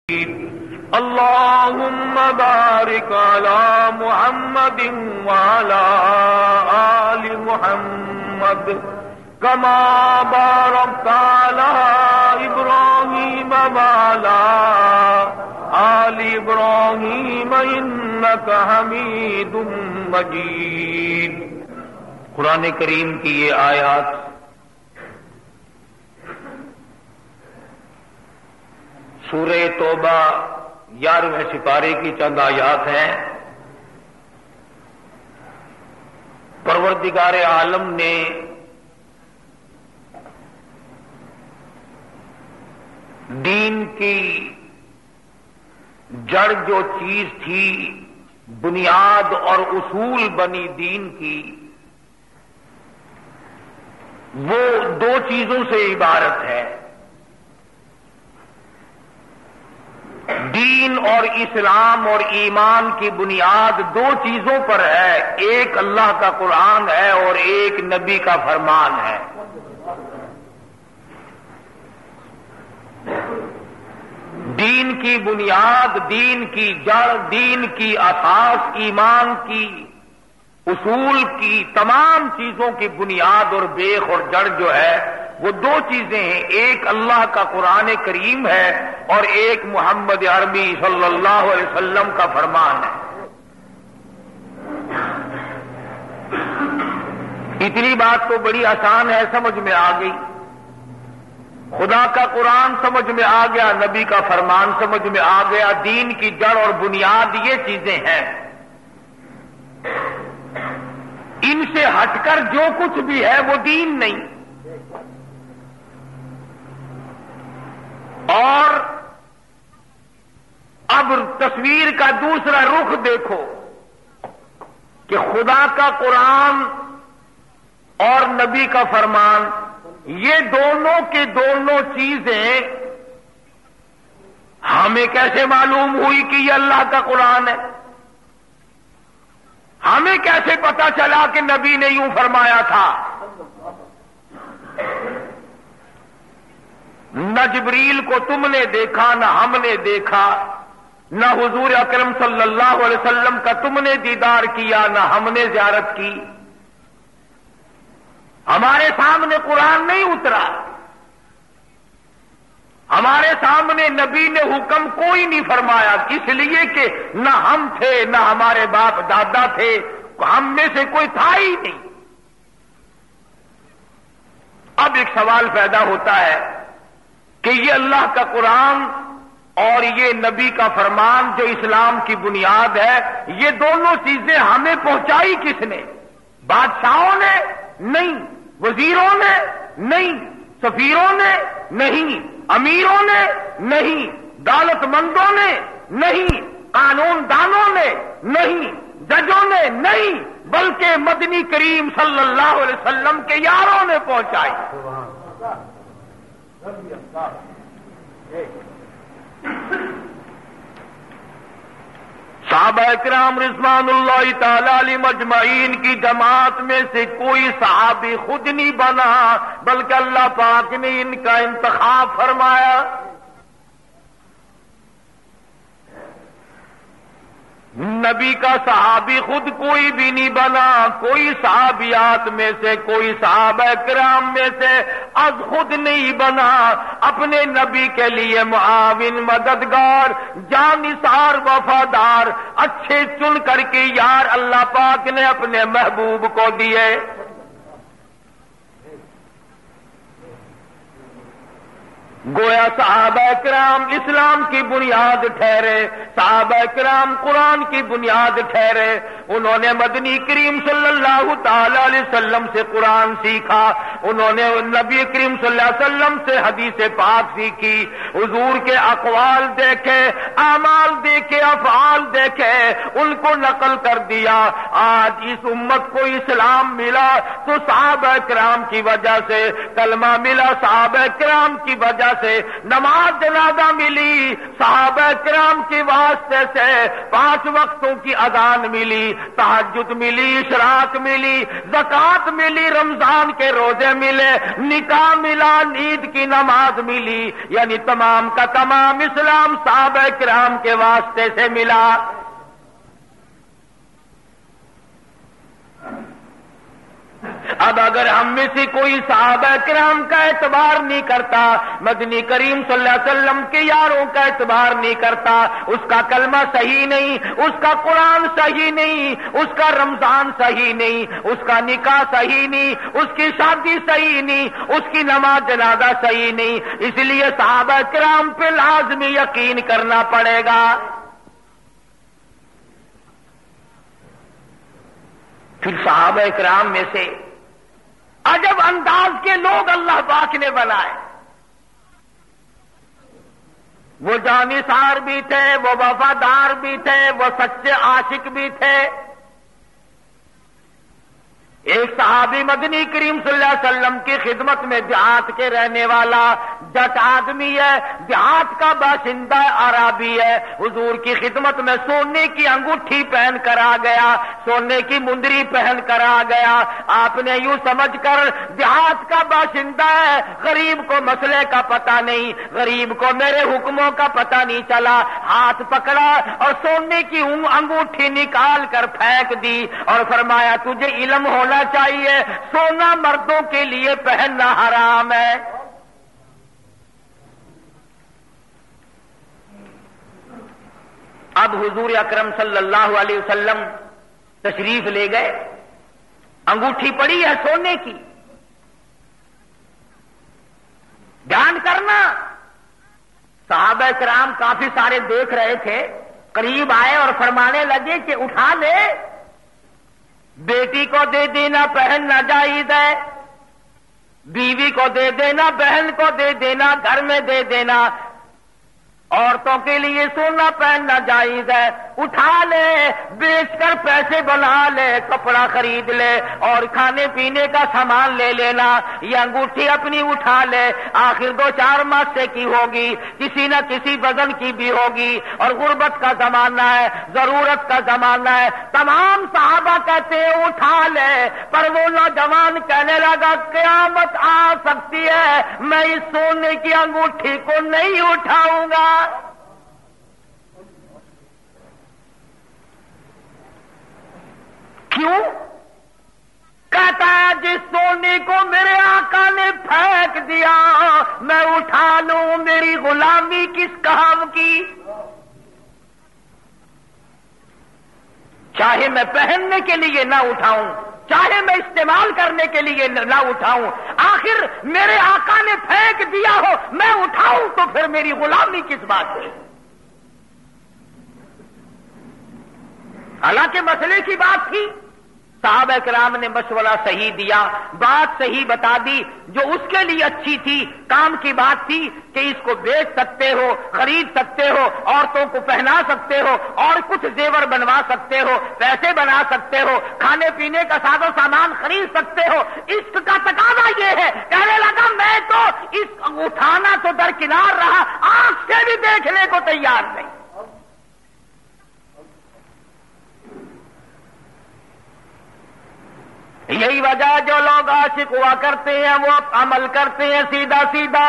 اللهم بارك على محمد وعلى آل محمد كما باركت على إبراهيم وعلى آل إبراهيم إنك حميد مجيد۔ قرآن کریم کی یہ آیات سورہ توبہ 11ویں سپارے کی چند آیات ہیں۔ پروردگار عالم نے دین کی جڑ جو چیز تھی، بنیاد اور اصول بنی دین کی، وہ دو چیزوں سے عبارت ہے۔ دین اور اسلام اور ایمان کی بنیاد دو چیزوں پر ہے، ایک اللہ کا قرآن ہے اور ایک نبی کا فرمان ہے۔ دین کی بنیاد، دین کی جڑ، دین کی اساس، ایمان کی اصول کی تمام چیزوں کی بنیاد اور بیخ اور جڑ جو ہے وہ دو چیزیں ہیں، ایک اللہ کا قرآن کریم ہے اور ایک محمد عربی صلی اللہ علیہ وسلم کا فرمان ہے۔ اتنی بات تو بڑی آسان ہے، سمجھ میں آ گئی۔ خدا کا قرآن سمجھ میں آ گیا، نبی کا فرمان سمجھ میں آ گیا، دین کی جڑ اور بنیاد یہ چیزیں ہیں۔ ان سے ہٹ کر جو کچھ بھی ہے وہ دین نہیں۔ اور اب تصویر کا دوسرا رخ دیکھو کہ خدا کا قرآن اور نبی کا فرمان، یہ دونوں کے دونوں چیزیں ہمیں کیسے معلوم ہوئی کہ یہ اللہ کا قرآن ہے؟ ہمیں کیسے پتا چلا کہ نبی نے یوں فرمایا تھا؟ نہ جبریل کو تم نے دیکھا، نہ ہم نے دیکھا، نہ حضور اکرم صلی اللہ علیہ وسلم کا تم نے دیدار کیا، نہ ہم نے زیارت کی۔ ہمارے سامنے قرآن نہیں اترا، ہمارے سامنے نبی نے حکم کوئی نہیں فرمایا، اس لیے کہ نہ ہم تھے، نہ ہمارے باپ دادا تھے، ہم میں سے کوئی تھا ہی نہیں۔ اب ایک سوال پیدا ہوتا ہے کہ یہ اللہ کا قرآن اور یہ نبی کا فرمان جو اسلام کی بنیاد ہے، یہ دونوں چیزیں ہمیں پہنچائی کس نے؟ بادشاہوں نے نہیں، وزیروں نے نہیں، سفیروں نے نہیں، امیروں نے نہیں، دولت مندوں نے نہیں، قانون دانوں نے نہیں، ججوں نے نہیں، بلکہ مدنی کریم صلی اللہ علیہ وسلم کے یاروں نے پہنچائی۔ صحابہ کرام رضوان اللہ تعالی علیہم اجمعین کی جماعت میں سے کوئی صحابی خود نہیں بنا، بلکہ اللہ پاک نے ان کا انتخاب فرمایا۔ نبی کا صحابی خود کوئی بھی نہیں بنا، کوئی صحابیات میں سے، کوئی صحابہ کرام میں سے از خود نہیں بنا، اپنے نبی کے لیے معاون، مددگار، جانثار، وفادار، اچھے چن کر کے یار اللہ پاک نے اپنے محبوب کو دیے۔ گویا صحابہ کرام اسلام کی بنیاد ٹھہرے، صحابہ کرام قرآن کی بنیاد ٹھہرے۔ انہوں نے مدنی کریم صلی اللہ تعالی علیہ وسلم سے قرآن سیکھا، انہوں نے نبی کریم صلی اللہ علیہ وسلم سے حدیث پاک سیکھی، حضور کے اقوال دیکھے، اعمال دیکھے، افعال دیکھے، ان کو نقل کر دیا۔ آج اس امت کو اسلام ملا تو صحابہ کرام کی وجہ سے، کلمہ ملا صحابہ کرام کی وجہ سے نماز جنازہ ملی، صحابہ کرام کے واسطے سے 5 وقتوں کی اذان ملی، تہجد ملی، اشراق ملی، زکات ملی، رمضان کے روزے ملے، نکاح ملا، عید کی نماز ملی، یعنی تمام کا تمام اسلام صحابہ کرام کے واسطے سے ملا۔ اب اگر ہم میں سے کوئی صحابہ کرام کا اعتبار نہیں کرتا، مدنی کریم صلی اللہ علیہ وسلم کے یاروں کا اعتبار نہیں کرتا، اس کا کلمہ صحیح نہیں، اس کا قرآن صحیح نہیں، اس کا رمضان صحیح نہیں، اس کا نکاح صحیح نہیں، اس کی شادی صحیح نہیں، اس کی نماز جنازہ صحیح نہیں، اس لیے صحابہ کرام پہ لازمی یقین کرنا پڑے گا۔ پھر صحابہ کرام میں سے عجب انداز کے لوگ اللہ پاک نے بنائے، وہ جانثار بھی تھے، وہ وفادار بھی تھے، وہ سچے عاشق بھی تھے۔ ایک صحابی مدنی کریم صلی اللہ علیہ وسلم کی خدمت میں دیہات کے رہنے والا جٹ آدمی ہے، دیہات کا باشندہ عربی ہے، حضور کی خدمت میں سونے کی انگوٹھی پہن کر آ گیا، سونے کی مندری پہن کر آ گیا۔ آپ نے یوں سمجھ کر دیہات کا باشندہ ہے، غریب کو مسئلے کا پتہ نہیں، غریب کو میرے حکموں کا پتہ نہیں چلا، ہاتھ پکڑا اور سونے کی انگوٹھی نکال کر پھینک دی اور فرمایا تجھے علم ہونا چاہیے، سونا مردوں کے لیے پہننا حرام ہے۔ اب حضور اکرم صلی اللہ علیہ وسلم تشریف لے گئے، انگوٹھی پڑی ہے سونے کی، دھیان کرنا صحابہ کرام کافی سارے دیکھ رہے تھے، قریب آئے اور فرمانے لگے کہ اٹھا لے، بیٹی کو دے دینا پہننا جائز ہے، بیوی کو دے دینا، بہن کو دے دینا، گھر میں دے دینا، عورتوں کے لیے سونا پہننا جائز ہے، اٹھا لے، بیچ کر پیسے بنا لے، کپڑا خرید لے اور کھانے پینے کا سامان لے لینا، یہ انگوٹھی اپنی اٹھا لے، آخر 2-4 ماسے کی ہوگی، کسی نہ کسی وزن کی بھی ہوگی، اور غربت کا زمانہ ہے، ضرورت کا زمانہ ہے۔ تمام صحابہ کہتے ہیں اٹھا لے، پر وہ نوجوان کہنے لگا قیامت آ سکتی ہے، میں اس سونے کی انگوٹھی کو نہیں اٹھاؤں گا۔ کیوں؟ کہتا ہے جس سونے کو میرے آقا نے پھینک دیا میں اٹھا لوں، میری غلامی کس کام کی؟ چاہے میں پہننے کے لیے نہ اٹھاؤں، چاہے میں استعمال کرنے کے لیے نہ اٹھاؤں، آخر میرے آقا نے پھینک دیا ہو میں اٹھاؤں تو پھر میری غلامی کس بات کی؟ حالانکہ مسئلے کی بات تھی، صحابہ کرام نے مشورہ صحیح دیا، بات صحیح بتا دی، جو اس کے لیے اچھی تھی، کام کی بات تھی کہ اس کو بیچ سکتے ہو، خرید سکتے ہو، عورتوں کو پہنا سکتے ہو، اور کچھ زیور بنوا سکتے ہو، پیسے بنا سکتے ہو، کھانے پینے کا ساز و سامان خرید سکتے ہو۔ اس کا تقاضا یہ ہے، کہنے لگا میں تو اس اٹھانا تو درکنار رہا، آنکھ سے بھی دیکھنے کو تیار نہیں۔ یہی وجہ جو لوگ عاشق ہوا کرتے ہیں وہ عمل کرتے ہیں سیدھا سیدھا،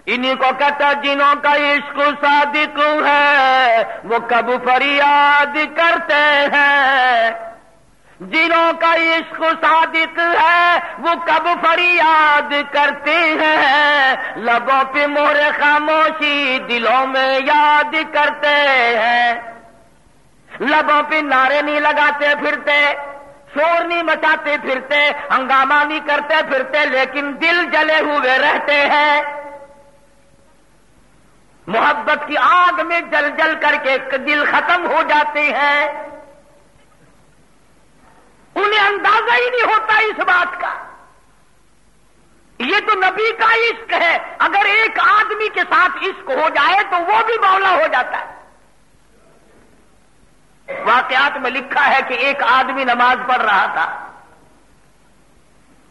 انہی کو کہتا جنہوں کا عشق صادق ہے وہ کب فریاد کرتے ہیں، جنہوں کا عشق صادق ہے وہ کب فریاد کرتے ہیں، لبوں پہ مہر خاموشی دلوں میں یاد کرتے ہیں۔ لبوں پہ نعرے نہیں لگاتے پھرتے، شور نہیں مچاتے پھرتے، ہنگامہ نہیں کرتے پھرتے، لیکن دل جلے ہوئے رہتے ہیں، محبت کی آگ میں جل جل کر کے دل ختم ہو جاتے ہیں، انہیں اندازہ ہی نہیں ہوتا اس بات کا۔ یہ تو نبی کا عشق ہے، اگر ایک آدمی کے ساتھ عشق ہو جائے تو وہ بھی مولا ہو جاتا ہے۔ واقعات میں لکھا ہے کہ ایک آدمی نماز پڑھ رہا تھا،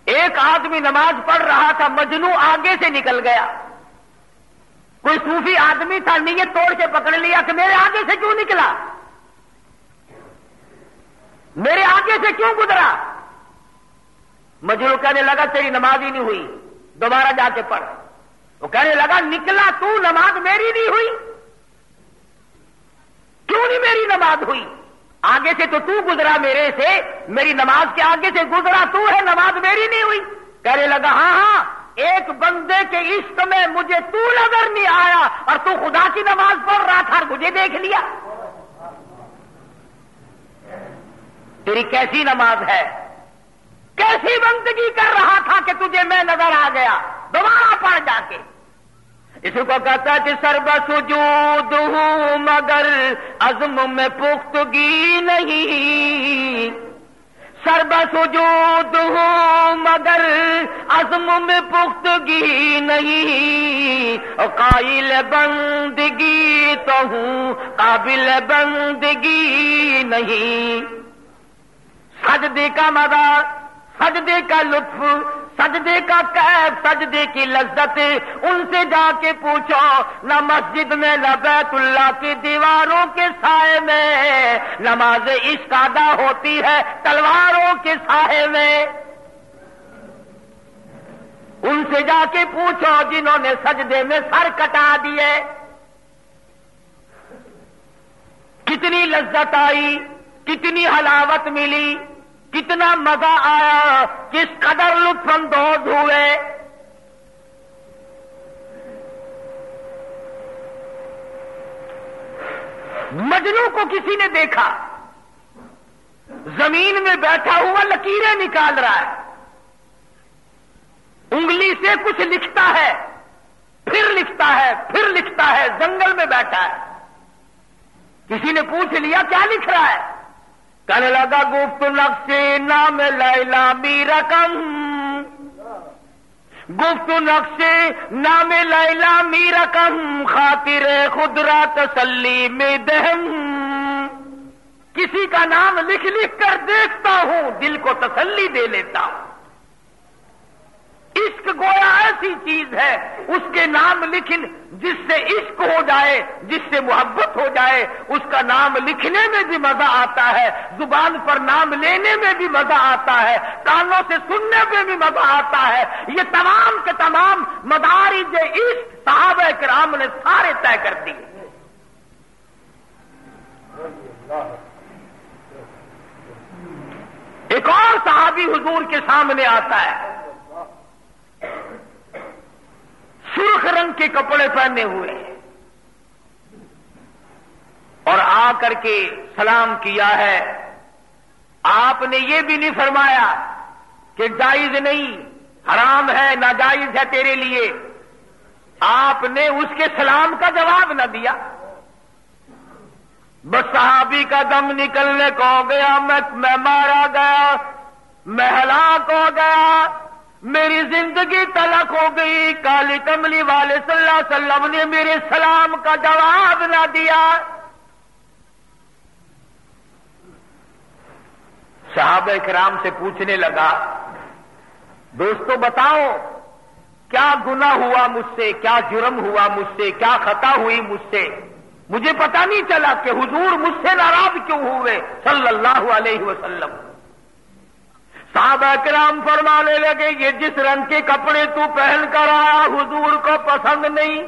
ایک آدمی نماز پڑھ رہا تھا، مجنوں آگے سے نکل گیا، کوئی صوفی آدمی تھا، نیت توڑ کے پکڑ لیا کہ میرے آگے سے کیوں نکلا، میرے آگے سے کیوں گزرا؟ مجنون کہنے لگا تیری نماز ہی نہیں ہوئی، دوبارہ جا کے پڑھ۔ وہ کہنے لگا نکلا تو، نماز میری نہیں ہوئی، کیوں نہیں میری نماز ہوئی؟ آگے سے تو گزرا میرے سے، میری نماز کے آگے سے گزرا تو ہے، نماز میری نہیں ہوئی۔ کہنے لگا ہاں ایک بندے کے عشق میں مجھے تو نظر نہیں آیا اور تو خدا کی نماز پڑھ رہا تھا اور مجھے دیکھ لیا۔ تیری کیسی نماز ہے، کیسی بندگی کر رہا تھا کہ تجھے میں نظر آ گیا؟ دوبارہ پڑھ جا کے۔ اس کو کہتا ہے کہ سرب سجود ہوں مگر عزم میں پختگی نہیں، سرب سجود ہوں مگر عزم میں پختگی نہیں، قائل بندگی تو ہوں قابل بندگی نہیں۔ سجدے کا مزہ، سجدے کا لطف، سجدے کا کیف، سجدے کی لذت ان سے جا کے پوچھو، نہ مسجد میں نہ بیت اللہ کی دیواروں کے سائے میں نماز عشق ادا ہوتی ہے، تلواروں کے سائے میں۔ ان سے جا کے پوچھو جنہوں نے سجدے میں سر کٹا دیے، کتنی لذت آئی، کتنی حلاوت ملی، کتنا مزہ آیا، کس قدر لطف اندوز ہوئے۔ مجنوں کو کسی نے دیکھا زمین میں بیٹھا ہوا لکیریں نکال رہا ہے، انگلی سے کچھ لکھتا ہے، پھر لکھتا ہے، پھر لکھتا ہے، جنگل میں بیٹھا ہے۔ کسی نے پوچھ لیا کیا لکھ رہا ہے؟ کہنے لگا گفت نقش نام لیلا می رقم، گفت نقش نام لیلا می رقم، خاطر خود را تسلی میں دہم، کسی کا نام لکھ لکھ کر دیکھتا ہوں، دل کو تسلی دے لیتا ہوں۔ عشق گویا ایسی چیز ہے، اس کے نام لکھن، جس سے عشق ہو جائے، جس سے محبت ہو جائے، اس کا نام لکھنے میں بھی مزہ آتا ہے، زبان پر نام لینے میں بھی مزہ آتا ہے، کانوں سے سننے میں بھی مزہ آتا ہے۔ یہ تمام کے تمام مدارج عشق صحابہ کرام نے سارے طے کر دیے۔ ایک اور صحابی حضور کے سامنے آتا ہے، سرخ رنگ کے کپڑے پہنے ہوئے، اور آ کر کے سلام کیا ہے۔ آپ نے یہ بھی نہیں فرمایا کہ جائز نہیں، حرام ہے، ناجائز ہے تیرے لیے، آپ نے اس کے سلام کا جواب نہ دیا۔ بس صحابی کا دم نکلنے کو ہو گیا، میں مارا گیا، میں ہلاک ہو گیا، میری زندگی تلخ ہو گئی، کالی کملی والے صلی اللہ علیہ وسلم نے میرے سلام کا جواب نہ دیا۔ صحابہ کرام سے پوچھنے لگا، دوستو بتاؤ کیا گناہ ہوا مجھ سے، کیا جرم ہوا مجھ سے، کیا خطا ہوئی مجھ سے؟ مجھے پتہ نہیں چلا کہ حضور مجھ سے ناراض کیوں ہوئے صلی اللہ علیہ وسلم۔ صحابہ کرام فرمانے لگے، یہ جس رنگ کے کپڑے تو پہن کر آیا حضور کو پسند نہیں،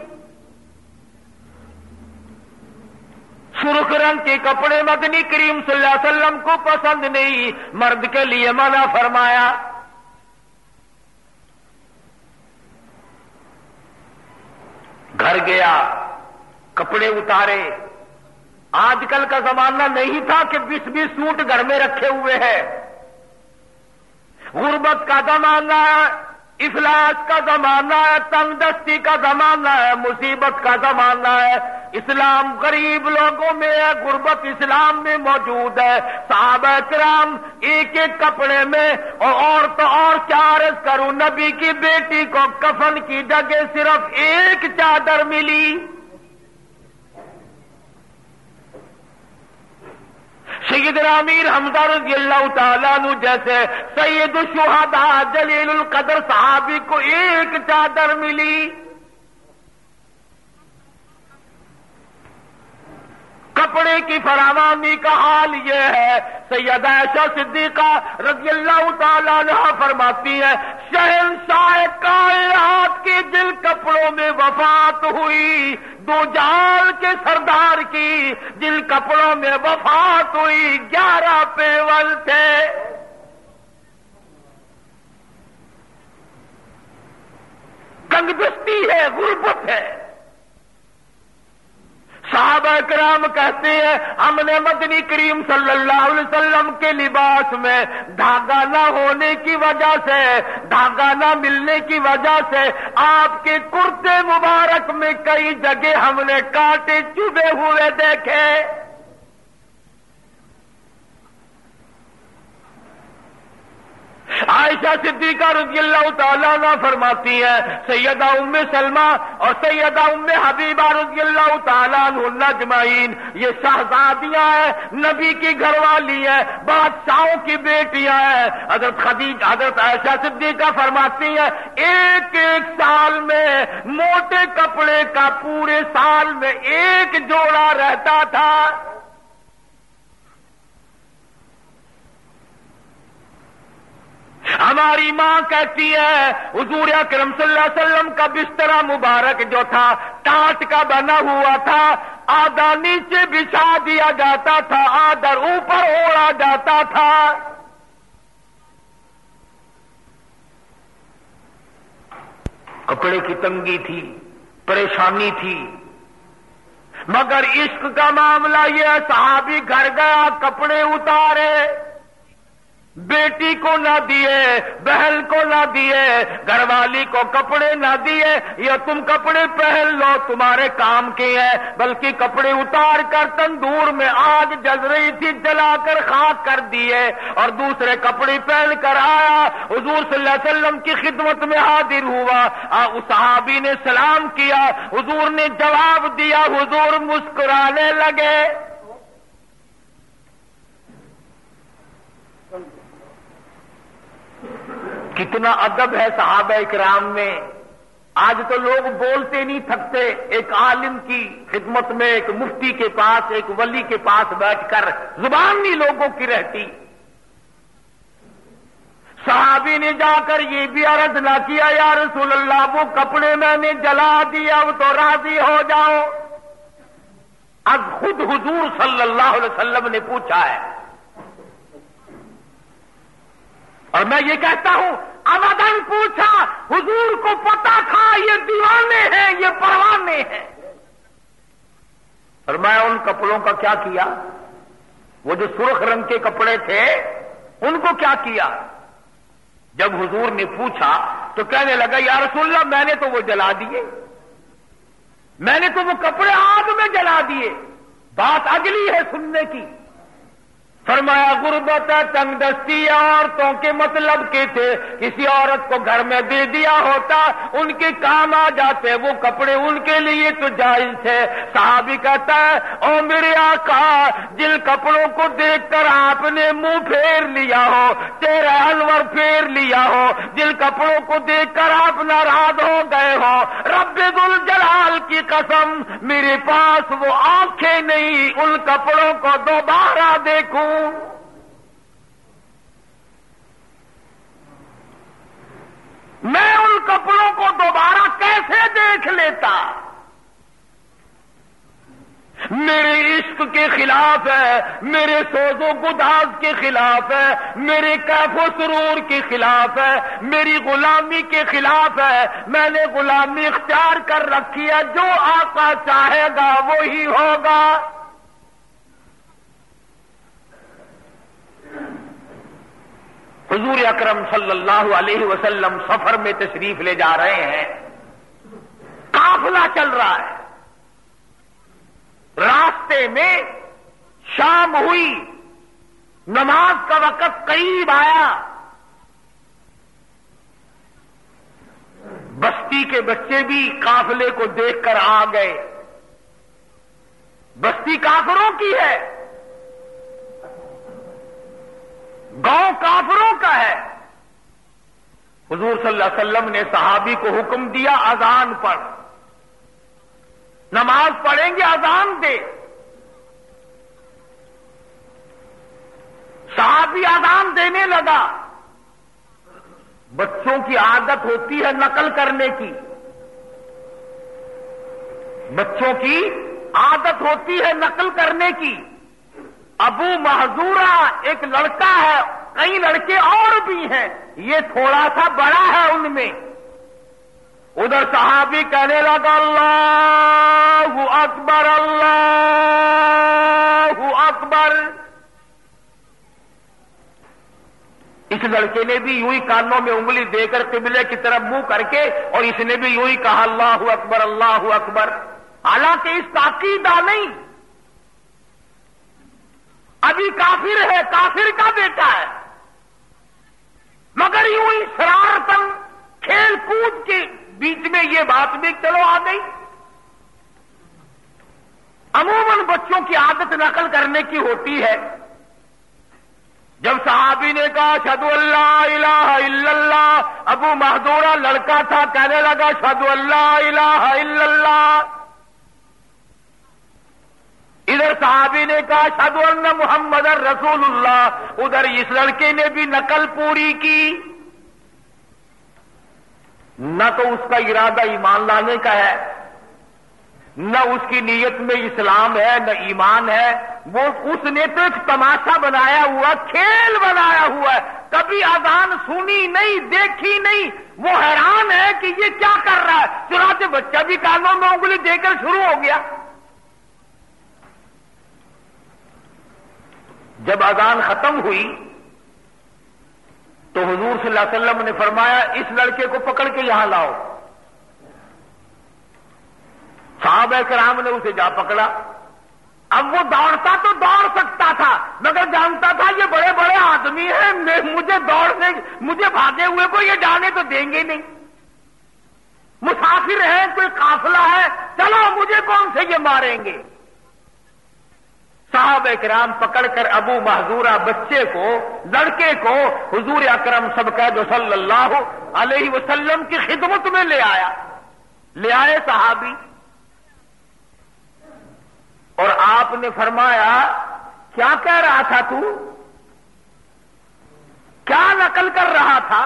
سرخ رنگ کے کپڑے مدنی کریم صلی اللہ علیہ وسلم کو پسند نہیں، مرد کے لیے منع فرمایا۔ گھر گیا، کپڑے اتارے۔ آج کل کا زمانہ نہیں تھا کہ 20 سوٹ گھر میں رکھے ہوئے ہیں۔ غربت کا زمانہ ہے، افلاس کا زمانہ ہے، تنگ دستی کا زمانہ ہے، مصیبت کا زمانہ ہے۔ اسلام غریب لوگوں میں ہے، غربت اسلام میں موجود ہے۔ صحابہ کرام ایک ایک کپڑے میں، اور تو اور کیا عرض کروں، نبی کی بیٹی کو کفن کی جگہ صرف ایک چادر ملی۔ سیدنا امیر حمزہ رضی اللہ تعالیٰ عنہ جیسے سید الشہداء جلیل القدر صحابی کو ایک چادر ملی۔ کپڑے کی فراوانی کا حال یہ ہے، سیدہ عائشہ صدیقہ رضی اللہ تعالیٰ عنہ فرماتی ہے شہنشاہ کائنات کے جن کپڑوں میں وفات ہوئی، دو جہان کے سردار کی جن کپڑوں میں وفات ہوئی 11 پیول تھے۔ تنگدستی ہے، غربت ہے۔ صحابہ کرام کہتے ہیں ہم نے مدنی کریم صلی اللہ علیہ وسلم کے لباس میں دھاگا نہ ہونے کی وجہ سے، دھاگا نہ ملنے کی وجہ سے آپ کے کرتے مبارک میں کئی جگہ ہم نے کانٹے چبھے ہوئے دیکھے۔ عائشہ صدیقہ رضی اللہ تعالیٰ عنہ فرماتی ہے سیدہ ام سلمہ اور سیدہ ام حبیبہ رضی اللہ تعالیٰ عنہن اجمعین یہ شہزادیاں ہیں، نبی کی گھر والی ہیں، بادشاہوں کی بیٹیاں ہیں۔ حضرت عائشہ صدیقہ فرماتی ہیں ایک سال میں موٹے کپڑے کا پورے سال میں ایک جوڑا رہتا تھا۔ ہماری ماں کہتی ہے حضور اکرم صلی اللہ علیہ وسلم کا بسترا مبارک جو تھا ٹاٹ کا بنا ہوا تھا، آدھا نیچے بچھا دیا جاتا تھا، آدھا اوپر اوڑا جاتا تھا۔ کپڑے کی تنگی تھی، پریشانی تھی، مگر عشق کا معاملہ یہ ہے صحابی گھر گیا کپڑے اتارے، بیٹی کو نہ دیے، بہن کو نہ دیے، گھر والی کو کپڑے نہ دیے، یہ تم کپڑے پہن لو تمہارے کام کے ہیں، بلکہ کپڑے اتار کر تندور میں آگ جل رہی تھی جلا کر خاک کر دیے اور دوسرے کپڑے پہن کر آیا، حضور صلی اللہ علیہ وسلم کی خدمت میں حاضر ہوا۔ اس صحابی نے سلام کیا، حضور نے جواب دیا، حضور مسکرانے لگے۔ کتنا ادب ہے صحابہ اکرام میں۔ آج تو لوگ بولتے نہیں تھکتے، ایک عالم کی خدمت میں، ایک مفتی کے پاس، ایک ولی کے پاس بیٹھ کر زبان نہیں لوگوں کی رہتی۔ صحابی نے جا کر یہ بھی عرض نہ کیا یا رسول اللہ وہ کپڑے میں نے جلا دیا، اب تو راضی ہو جاؤ۔ اب خود حضور صلی اللہ علیہ وسلم نے پوچھا ہے، اور میں یہ کہتا ہوں ابداً پوچھا، حضور کو پتا تھا یہ دیوانے ہیں، یہ پروانے ہیں۔ اور میں ان کپڑوں کا کیا کیا؟ وہ جو سرخ رنگ کے کپڑے تھے ان کو کیا کیا؟ جب حضور نے پوچھا تو کہنے لگا یا رسول اللہ میں نے تو وہ جلا دیے، میں نے تو وہ کپڑے آگ میں جلا دیے۔ بات اگلی ہے سننے کی۔ فرمایا غربت تنگ دستی عورتوں کے مطلب کے تھے، کسی عورت کو گھر میں دے دیا ہوتا ان کے کام آ جاتے، وہ کپڑے ان کے لیے تو جائز تھے۔ صحابی کہتا ہے او میرے آقا جن کپڑوں کو دیکھ کر آپ نے منہ پھیر لیا ہو، چہرہ انور پھیر لیا ہو، جن کپڑوں کو دیکھ کر آپ ناراض ہو گئے ہو، رب ذوالجلال کی قسم میرے پاس وہ آنکھیں نہیں ان کپڑوں کو دوبارہ دیکھوں۔ میں ان کپڑوں کو دوبارہ کیسے دیکھ لیتا؟ میرے عشق کے خلاف ہے، میرے سوز و گداز کے خلاف ہے، میرے کیف و سرور کے خلاف ہے، میری غلامی کے خلاف ہے۔ میں نے غلامی اختیار کر رکھی ہے، جو آقا چاہے گا وہی ہوگا۔ حضور اکرم صلی اللہ علیہ وسلم سفر میں تشریف لے جا رہے ہیں، قافلہ چل رہا ہے، راستے میں شام ہوئی، نماز کا وقت قریب آیا، بستی کے بچے بھی قافلے کو دیکھ کر آ گئے۔ بستی کافروں کی ہے، گاؤں کافروں کا ہے۔ حضور صلی اللہ علیہ وسلم نے صحابی کو حکم دیا اذان پڑھ، نماز پڑھیں گے اذان دے۔ دینے لگا۔ بچوں کی عادت ہوتی ہے نقل کرنے کی، بچوں کی عادت ہوتی ہے نقل کرنے کی۔ ابو محذورہ ایک لڑکا ہے، کئی لڑکے اور بھی ہیں، یہ تھوڑا سا بڑا ہے ان میں۔ ادھر صحابی کہنے لگا اللہ اکبر اللہ اکبر۔ اس لڑکے نے بھی یوں ہی کانوں میں انگلی دے کر قبلے کی طرف منہ کر کے، اور اس نے بھی یوں ہی کہا اللہ اکبر اللہ اکبر، حالانکہ اس کا عقیدہ نہیں، ابھی کافر ہے، کافر کا بیٹا ہے، مگر یوں ہی شرارتاً کھیل کود کے بیچ میں یہ بات بھی چلو آ گئی۔ عموماً بچوں کی عادت نقل کرنے کی ہوتی ہے۔ جب صحابی نے کہا اشہد ان لا الہ الا اللہ، ابو محذورہ لڑکا تھا، کہنے لگا اشہد ان لا الہ الا اللہ۔ ادھر صحابی نے کہا اشہد ان محمد رسول اللہ، ادھر اس لڑکے نے بھی نقل پوری کی۔ نہ تو اس کا ارادہ ایمان لانے کا ہے، نہ اس کی نیت میں اسلام ہے، نہ ایمان ہے، وہ اس نے تو ایک تماشا بنایا ہوا، کھیل بنایا ہوا ہے، کبھی اذان سنی نہیں، دیکھی نہیں، وہ حیران ہے کہ یہ کیا کر رہا ہے، چنانچہ بچہ بھی کانوں میں انگلی دے کر شروع ہو گیا۔ جب اذان ختم ہوئی تو حضور صلی اللہ علیہ وسلم نے فرمایا اس لڑکے کو پکڑ کے یہاں لاؤ۔ صحابہ کرام نے اسے جا پکڑا۔ اب وہ دوڑتا تو دوڑ سکتا تھا، مگر جانتا تھا یہ بڑے بڑے آدمی ہیں، مجھے بھاگے ہوئے کو یہ جانے تو دیں گے نہیں، مسافر ہیں، کوئی قافلہ ہے، چلو مجھے کون سے یہ ماریں گے۔ صحابہ کرام پکڑ کر ابو محذورہ بچے کو، لڑکے کو حضور اکرم صلی اللہ علیہ وسلم کی خدمت میں لے آئے صحابی، اور آپ نے فرمایا کیا کہہ رہا تھا تو؟ کیا نقل کر رہا تھا؟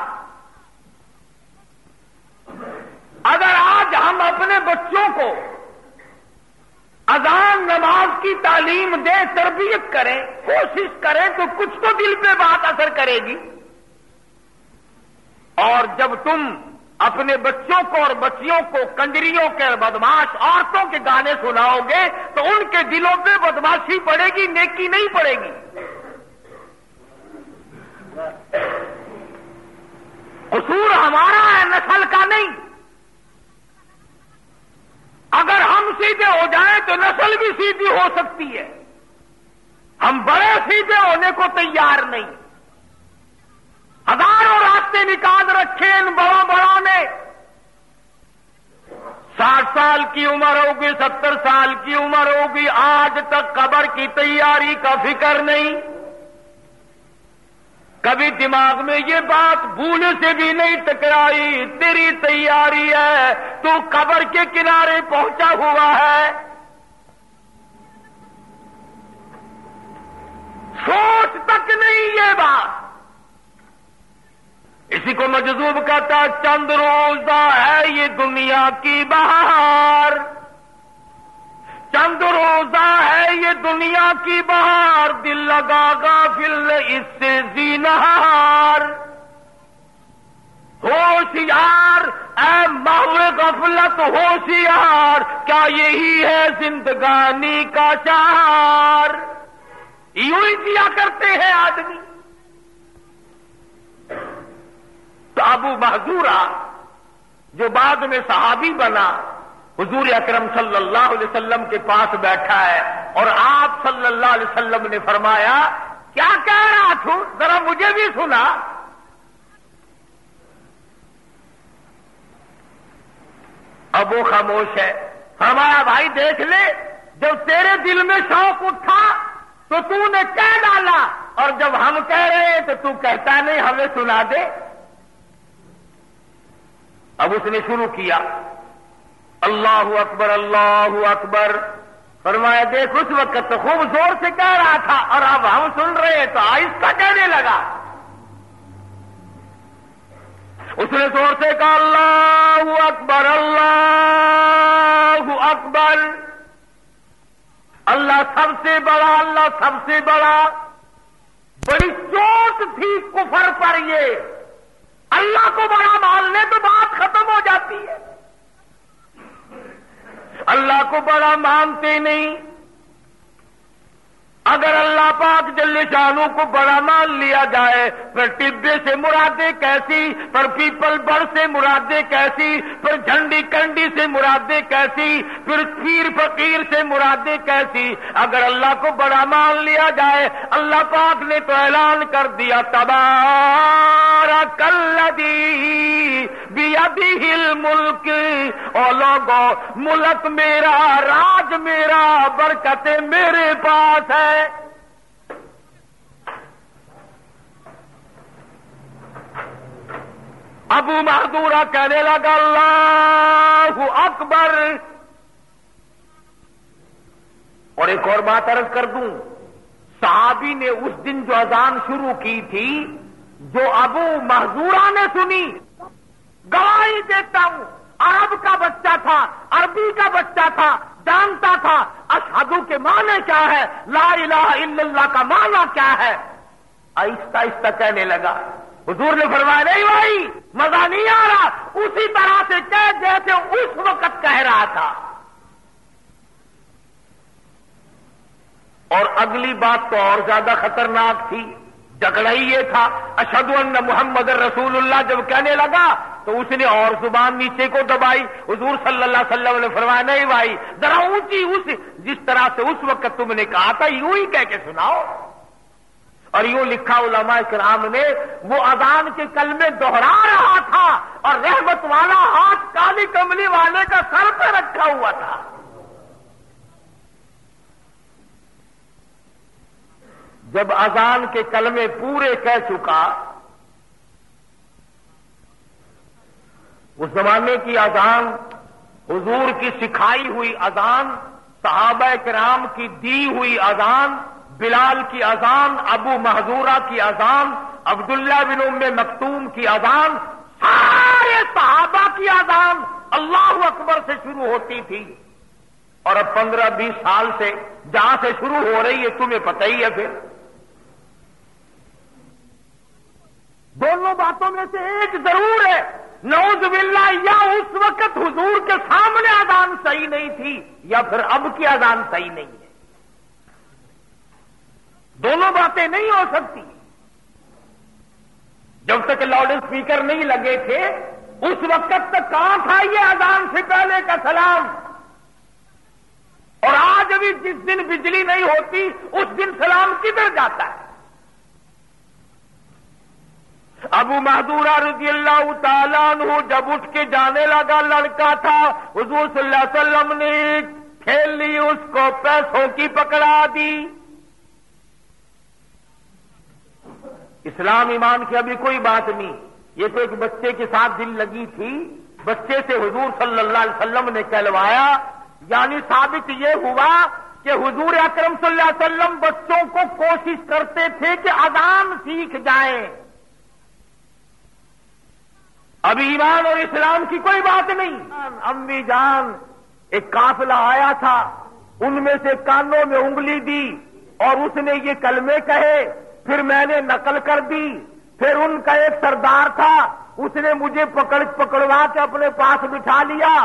اگر آج ہم اپنے بچوں کو اذان نماز کی تعلیم دیں، تربیت کریں، کوشش کریں تو کچھ تو دل پہ بات اثر کرے گی۔ اور جب تم اپنے بچوں کو اور بچیوں کو کنجریوں کے بدماش عورتوں کے گانے سناؤ گے تو ان کے دلوں پہ بدماشی پڑے گی، نیکی نہیں پڑے گی۔ قصور ہمارا ہے، نسل کا نہیں۔ اگر ہم سیدھے ہو جائیں تو نسل بھی سیدھی ہو سکتی ہے، ہم بڑے سیدھے ہونے کو تیار نہیں۔ ہزاروں راستے نکال رکھے ان بڑوں نے، 60 سال کی عمر ہوگی، 70 سال کی عمر ہوگی، آج تک قبر کی تیاری کا فکر نہیں، کبھی دماغ میں یہ بات بھول سے بھی نہیں ٹکرائی تیری تیاری ہے، تو قبر کے کنارے پہنچا ہوا ہے۔ سوچ تک نہیں یہ بات۔ اسی کو مجذوب کہتا ہے چند روزہ ہے یہ دنیا کی بہار، چند روزہ ہے یہ دنیا کی بہار، دل لگا غافل اس سے زینہار۔ ہوشیار اے محو غفلت ہوشیار، کیا یہی ہے زندگانی کا شعار؟ یوں ہی کیا کرتے ہیں آدمی۔ تو ابو محذورہ جو بعد میں صحابی بنا، حضور اکرم صلی اللہ علیہ وسلم کے پاس بیٹھا ہے، اور آپ صلی اللہ علیہ وسلم نے فرمایا کیا کہہ رہا تھا، ذرا مجھے بھی سنا۔ اب وہ خاموش ہے۔ فرمایا بھائی دیکھ لے، جب تیرے دل میں شوق اٹھا تو تو نے کہہ ڈالا، اور جب ہم کہہ رہے ہیں تو تو کہتا نہیں ہمیں سنا دے۔ اب اس نے شروع کیا اللہ اکبر اللہ اکبر۔ فرمایا دیکھ اس وقت تو خوب زور سے کہہ رہا تھا، اور اب ہم سن رہے ہیں تو آہستہ کہنے لگا۔ اس نے زور سے کہا اللہ اکبر اللہ اکبر، اللہ سب سے بڑا، اللہ سب سے بڑا۔ بڑی چوٹ تھی کفر پر یہ، اللہ کو بڑا مان لے تو بات ختم ہو جاتی ہے، اللہ کو بڑا مانتے نہیں۔ اگر اللہ پاک جل شانہ کو بڑا مان لیا جائے پھر ٹبے سے مرادیں کیسی، پھر پیپل بڑ سے مرادیں کیسی، پھر جھنڈی کنڈی سے مرادیں کیسی، پھر پیر فقیر سے مرادیں کیسی۔ اگر اللہ کو بڑا مان لیا جائے، اللہ پاک نے تو اعلان کر دیا تبارک الذی بیدہ الملک، اور لوگوں ملک میرا، راج میرا، برکتیں میرے پاس ہے۔ ابو محذورہ کہنے لگا اللہ اکبر۔ اور ایک اور بات عرض کر دوں، صحابی نے اس دن جو اذان شروع کی تھی، جو ابو محذورہ نے سنی، گواہی دیتا ہوں عرب کا بچہ تھا، عربی کا بچہ تھا، جانتا تھا اشہدو کے معنی کیا ہے، لا الہ الا اللہ کا معنی کیا ہے۔ آہستہ آہستہ کہنے لگا، حضور نے فرمایا نہیں بھائی مزہ نہیں آ رہا، اسی طرح سے کہہ جیسے اس وقت کہہ رہا تھا۔ اور اگلی بات تو اور زیادہ خطرناک تھی، جھگڑا ہی یہ تھا، اشہدو ان محمد رسول اللہ جب کہنے لگا تو اس نے اور زبان نیچے کو دبائی۔ حضور صلی اللہ علیہ وسلم نے فرمایا نہیں بھائی ذرا اونچی، جس طرح سے اس وقت تم نے کہا تھا یوں ہی کہہ کے سناؤ۔ اور یوں لکھا علماء کرام نے، وہ اذان کے کلمے دوہرا رہا تھا اور رحمت والا ہاتھ کالی کملی والے کا سر پہ رکھا ہوا تھا۔ جب اذان کے کلمے پورے کہہ چکا، اس زمانے کی اذان، حضور کی سکھائی ہوئی اذان، صحابہ کرام کی دی ہوئی اذان، بلال کی اذان، ابو محذورہ کی اذان، عبداللہ بن ام مکتوم کی اذان، سارے صحابہ کی اذان اللہ اکبر سے شروع ہوتی تھی۔ اور اب 15-20 سال سے جہاں سے شروع ہو رہی ہے تمہیں پتہ ہی ہے۔ پھر دونوں باتوں میں سے ایک ضرور ہے، نعوذ باللہ، یا اس وقت حضور کے سامنے اذان صحیح نہیں تھی یا پھر اب کی اذان صحیح نہیں ہے۔ دونوں باتیں نہیں ہو سکتی۔ جب تک لاؤڈ اسپیکر نہیں لگے تھے اس وقت تک کہاں تھا یہ اذان سے پہلے کا سلام؟ اور آج ابھی جس دن بجلی نہیں ہوتی اس دن سلام کدھر جاتا ہے؟ ابو محذورہ رضی اللہ تعالیٰ عنہ جب اٹھ کے جانے لگا، لڑکا تھا، حضور صلی اللہ علیہ وسلم نے کھیل لی، اس کو پیسوں کی پکڑا دی۔ اسلام ایمان کی ابھی کوئی بات نہیں، یہ تو ایک بچے کے ساتھ دل لگی تھی، بچے سے حضور صلی اللہ علیہ وسلم نے کہلوایا، یعنی ثابت یہ ہوا کہ حضور اکرم صلی اللہ علیہ وسلم بچوں کو کوشش کرتے تھے کہ اذان سیکھ جائیں۔ ابھی ایمان اور اسلام کی کوئی بات نہیں۔ امی جان، ایک قافلہ آیا تھا، ان میں سے کانوں میں انگلی دی اور اس نے یہ کلمے کہے، پھر میں نے نقل کر دی۔ پھر ان کا ایک سردار تھا، اس نے مجھے پکڑوا کے اپنے پاس بٹھا لیا،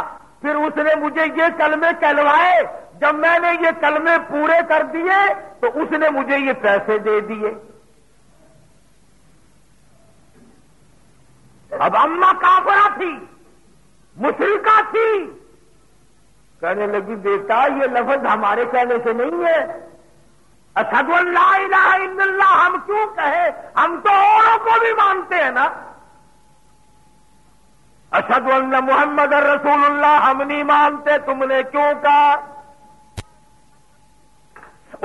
پھر اس نے مجھے یہ کلمے کہلوائے۔ جب میں نے یہ کلمے پورے کر دیے تو اس نے مجھے یہ پیسے دے دیے۔ اب اماں کافرہ تھی، مشرکہ تھی، کہنے لگی بیٹا یہ لفظ ہمارے کہنے سے نہیں ہے، اشہدو ان لا الہ الا اللہ ہم کیوں کہیں؟ ہم تو اوروں کو بھی مانتے ہیں نا۔ اشہدو ان محمد رسول اللہ ہم نہیں مانتے، تم نے کیوں کہا؟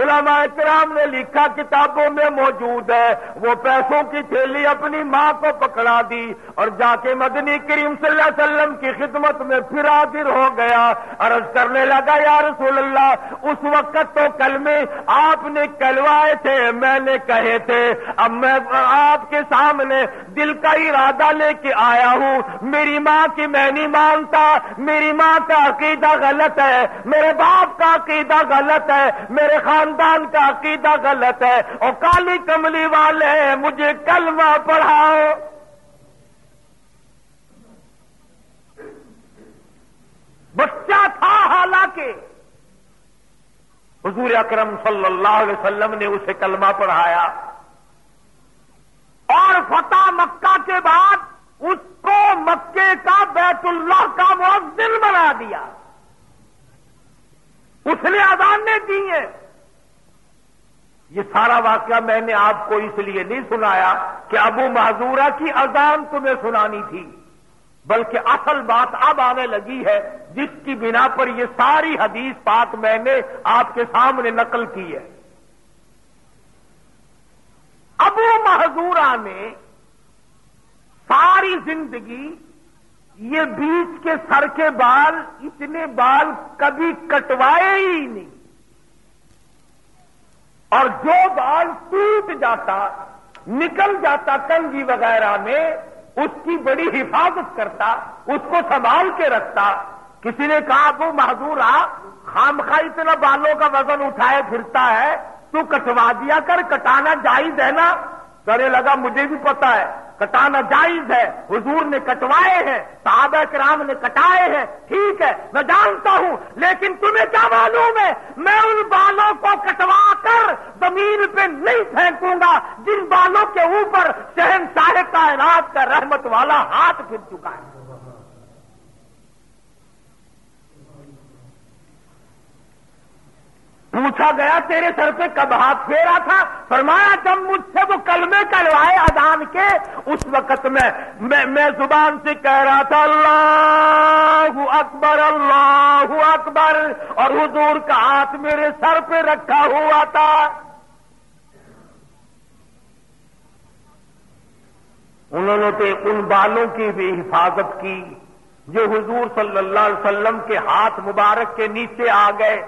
علماء کرام نے لکھا کتابوں میں موجود ہے، وہ پیسوں کی تھیلی اپنی ماں کو پکڑا دی اور جا کے مدنی کریم صلی اللہ علیہ وسلم کی خدمت میں پھر حاضر ہو گیا، عرض کرنے لگا یا رسول اللہ اس وقت تو کلمے آپ نے کہلوائے تھے، میں نے کہے تھے، اب میں آپ کے سامنے دل کا ارادہ لے کے آیا ہوں، میری ماں کی میں نہیں مانتا، میری ماں کا عقیدہ غلط ہے، میرے باپ کا عقیدہ غلط ہے، میرے خاندان کا عقیدہ غلط ہے، اور کالی کملی والے مجھے کلمہ پڑھاؤ۔ بچہ تھا حالانکہ حضور اکرم صلی اللہ علیہ وسلم نے اسے کلمہ پڑھایا، اور فتح مکہ کے بعد اس کو مکے کا بیت اللہ کا مؤذن بنا دیا، اس نے اذانیں دی ہیں۔ یہ سارا واقعہ میں نے آپ کو اس لیے نہیں سنایا کہ ابو محذورہ کی اذان تمہیں سنانی تھی، بلکہ اصل بات اب آنے لگی ہے جس کی بنا پر یہ ساری حدیث پاک میں نے آپ کے سامنے نقل کی ہے۔ ابو محذورہ نے ساری زندگی یہ بیچ کے سر کے بال، اتنے بال کبھی کٹوائے ہی نہیں، اور جو بال ٹوٹ جاتا نکل جاتا کنگھی وغیرہ میں اس کی بڑی حفاظت کرتا، اس کو سنبھال کے رکھتا۔ کسی نے کہا ابو محذورہ خامخواہ اتنا بالوں کا وزن اٹھائے پھرتا ہے، تو کٹوا دیا کر، کٹانا جائز ہے نا؟ کہنے لگا مجھے بھی پتا ہے کٹانا جائز ہے، حضور نے کٹوائے ہیں، صحابہ کرام نے کٹائے ہیں، ٹھیک ہے میں جانتا ہوں، لیکن تمہیں کیا معلوم ہے میں ان بالوں کو کٹوا کر زمین پہ نہیں پھینکوں گا جن بالوں کے اوپر شہنشاہ کائنات کا رحمت والا ہاتھ پھر چکا ہے۔ پوچھا گیا تیرے سر پہ کب ہاتھ پھیرا تھا؟ فرمایا جب مجھ سے وہ کلمے کہلوائے اذان کے، اس وقت میں زبان سے کہہ رہا تھا اللہ اکبر اللہ اکبر، اور حضور کا ہاتھ میرے سر پہ رکھا ہوا تھا۔ انہوں نے ان بالوں کی بھی حفاظت کی جو حضور صلی اللہ علیہ وسلم کے ہاتھ مبارک کے نیچے آ گئے۔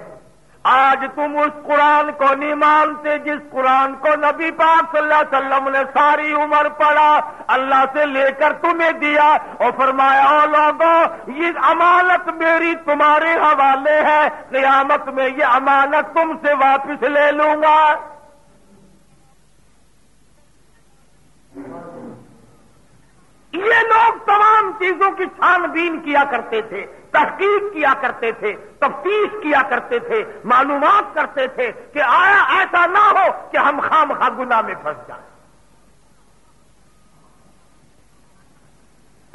آج تم اس قرآن کو نہیں مانتے جس قرآن کو نبی پاک صلی اللہ علیہ وسلم نے ساری عمر پڑھا، اللہ سے لے کر تمہیں دیا، اور فرمایا او لوگوں یہ امانت میری تمہارے حوالے ہے، قیامت میں یہ امانت تم سے واپس لے لوں گا۔ یہ لوگ تمام چیزوں کی چھان بین کیا کرتے تھے، تحقیق کیا کرتے تھے، تفتیش کیا کرتے تھے، معلومات کرتے تھے کہ آیا ایسا نہ ہو کہ ہم خواہ گناہ میں پھنس جائیں۔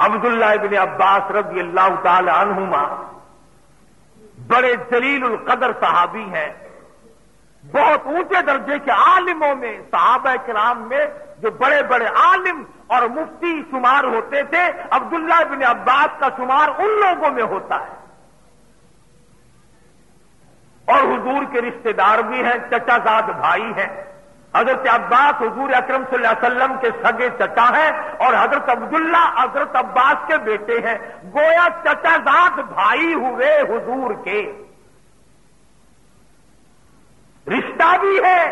عبداللہ ابن عباس رضی اللہ تعالی عنہما بڑے جلیل القدر صحابی ہیں، بہت اونچے درجے کے عالموں میں، صحابہ کرام میں جو بڑے بڑے عالم اور مفتی شمار ہوتے تھے، عبداللہ ابن عباس کا شمار ان لوگوں میں ہوتا ہے، اور حضور کے رشتہ دار بھی ہیں، چچا زاد بھائی ہیں۔ حضرت عباس حضور اکرم صلی اللہ علیہ وسلم کے سگے چچا ہیں، اور حضرت عبداللہ حضرت عباس کے بیٹے ہیں، گویا چچا زاد بھائی ہوئے حضور کے، رشتہ بھی ہے،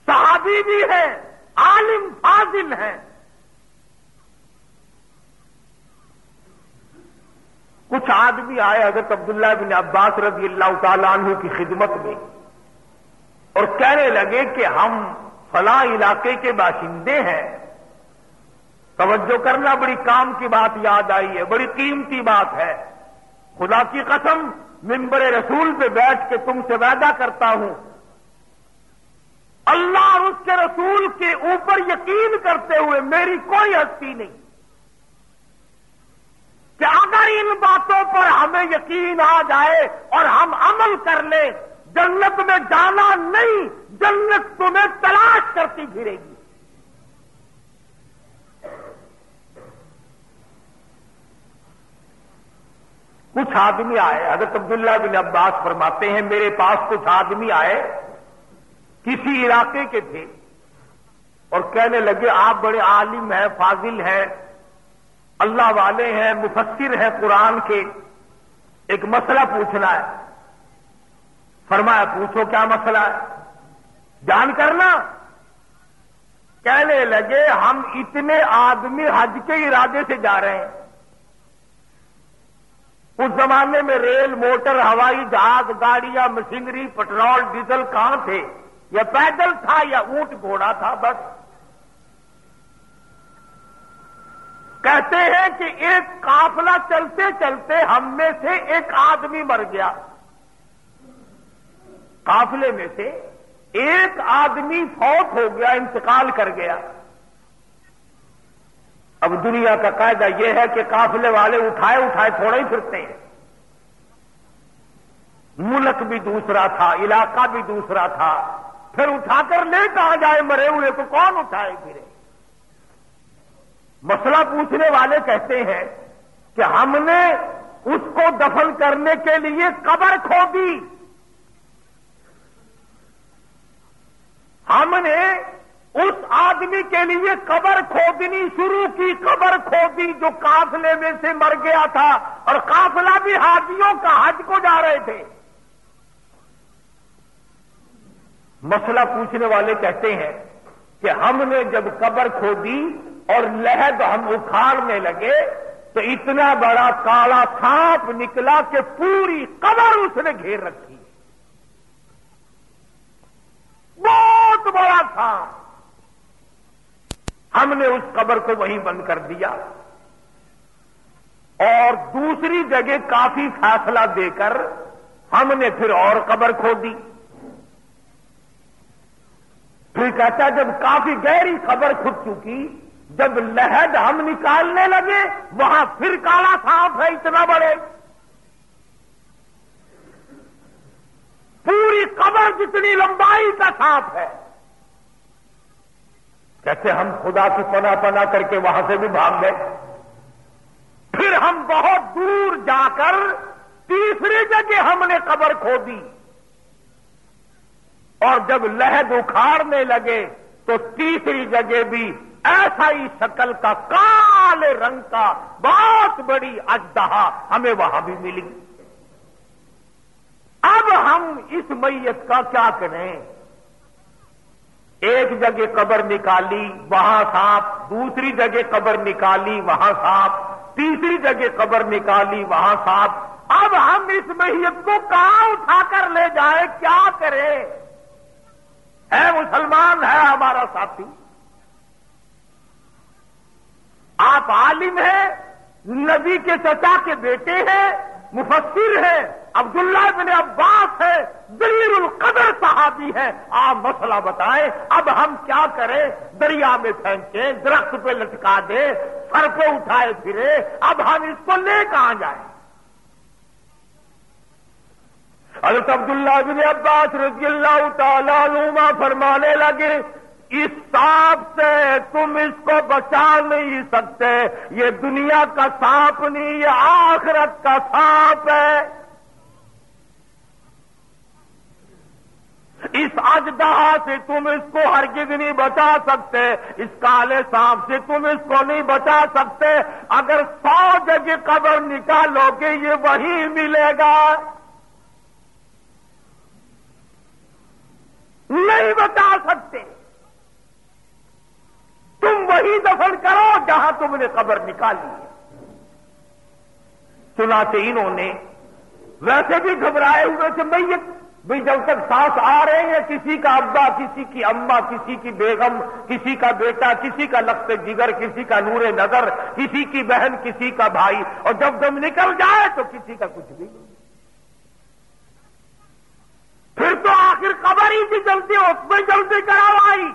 صحابی بھی ہے، عالم فاضل ہیں۔ کچھ آدمی آئے حضرت عبداللہ بن عباس رضی اللہ تعالیٰ عنہ کی خدمت میں اور کہنے لگے کہ ہم فلاں علاقے کے باشندے ہیں، توجہ کرنا بڑی کام کی بات یاد آئی ہے، بڑی قیمتی بات ہے، خدا کی قسم منبر رسول پہ بیٹھ کے تم سے وعدہ کرتا ہوں، اللہ اور اس کے رسول کے اوپر یقین کرتے ہوئے میری کوئی ہستی نہیں کہ اگر ان باتوں پر ہمیں یقین آ جائے اور ہم عمل کر لیں، جنت میں جانا نہیں، جنت تمہیں تلاش کرتی پھرے گی۔ کچھ آدمی آئے، حضرت عبداللہ بن عباس فرماتے ہیں میرے پاس کچھ آدمی آئے کسی علاقے کے تھے اور کہنے لگے آپ بڑے عالم ہیں، فاضل ہیں، اللہ والے ہیں، مفسر ہیں قرآن کے، ایک مسئلہ پوچھنا ہے۔ فرمایا پوچھو کیا مسئلہ ہے، جان کرنا۔ کہنے لگے ہم اتنے آدمی حج کے ارادے سے جا رہے ہیں۔ اس زمانے میں ریل، موٹر، ہوائی جہاز، گاڑیاں، مشینری، پٹرول، ڈیزل کہاں تھے؟ یا پیدل تھا یا اونٹ گھوڑا تھا بس۔ کہتے ہیں کہ ایک قافلہ چلتے چلتے ہم میں سے ایک آدمی مر گیا، قافلے میں سے ایک آدمی فوت ہو گیا، انتقال کر گیا۔ اب دنیا کا قاعدہ یہ ہے کہ قافلے والے اٹھائے اٹھائے تھوڑے ہی پھرتے ہیں، ملک بھی دوسرا تھا، علاقہ بھی دوسرا تھا، پھر اٹھا کر لے کہاں جائے؟ مرے ہوئے کو کون اٹھائے پھرے؟ مسئلہ پوچھنے والے کہتے ہیں کہ ہم نے اس کو دفن کرنے کے لیے قبر کھودی، ہم نے اس آدمی کے لیے قبر کھودنی شروع کی، قبر کھودی جو قافلے میں سے مر گیا تھا، اور قافلہ بھی حاجیوں کا حج کو جا رہے تھے۔ مسئلہ پوچھنے والے کہتے ہیں کہ ہم نے جب قبر کھودی اور لحد ہم اکھاڑنے لگے تو اتنا بڑا کالا سانپ نکلا کہ پوری قبر اس نے گھیر رکھی، بہت بڑا سانپ۔ ہم نے اس قبر کو وہیں بند کر دیا اور دوسری جگہ کافی فاصلہ دے کر ہم نے پھر اور قبر کھودی۔ پھر کہتا جب کافی گہری قبر کھد چکی، جب لحد ہم نکالنے لگے وہاں پھر کالا سانپ ہے اتنا بڑے، پوری قبر جتنی لمبائی کا سانپ ہے۔ کہتے ہم خدا کی پناہ کر کے وہاں سے بھی بھاگ گئے۔ پھر ہم بہت دور جا کر تیسری جگہ ہم نے قبر کھودی، اور جب لحد اکھاڑنے لگے تو تیسری جگہ بھی ایسا ہی شکل کا کالے رنگ کا بہت بڑی اژدہا ہمیں وہاں بھی ملی۔ اب ہم اس میت کا کیا کریں؟ ایک جگہ قبر نکالی وہاں سانپ، دوسری جگہ قبر نکالی وہاں سانپ، تیسری جگہ قبر نکالی وہاں سانپ۔ اب ہم اس میت کو کہاں اٹھا کر لے جائیں؟ کیا کریں؟ ہے مسلمان، ہے ہمارا ساتھی، آپ عالم ہیں، نبی کے چچا کے بیٹے ہیں، مفسر ہیں، عبداللہ بن عباس ہے، جلیل القدر صحابی ہے، آپ مسئلہ بتائیں۔ اب ہم کیا کریں؟ دریا میں پھینکیں، درخت پہ لٹکا دیں، سر پہ اٹھائے پھرے، اب ہم اس کو لے کہاں جائیں؟ حضرت عبداللہ بن عباس رضی اللہ تعالیٰ عنہما فرمانے لگے اس سانپ سے تم اس کو بچا نہیں سکتے، یہ دنیا کا سانپ نہیں، یہ آخرت کا سانپ ہے۔ اس اژدہا سے تم اس کو ہرگز نہیں بچا سکتے، اس کالے سانپ سے تم اس کو نہیں بچا سکتے، اگر 100 جگہ قبر نکالو گے یہ وہی ملے گا، نہیں بتا سکتے، تم وہی دفن کرو جہاں تم نے قبر نکالی ہے۔ چنانچہ انہوں نے ویسے بھی گھبرائے ہوئے تھے میت بھی، جب تک سانس آ رہے ہیں کسی کا ابا، کسی کی اماں، کسی کی بیگم، کسی کا بیٹا، کسی کا لخت جگر، کسی کا نور نظر، کسی کی بہن، کسی کا بھائی، اور جب دم نکل جائے تو کسی کا کچھ بھی نہیں۔ پھر تو آخر قبر ہی کی جلدی، اس میں جلدی کروائی۔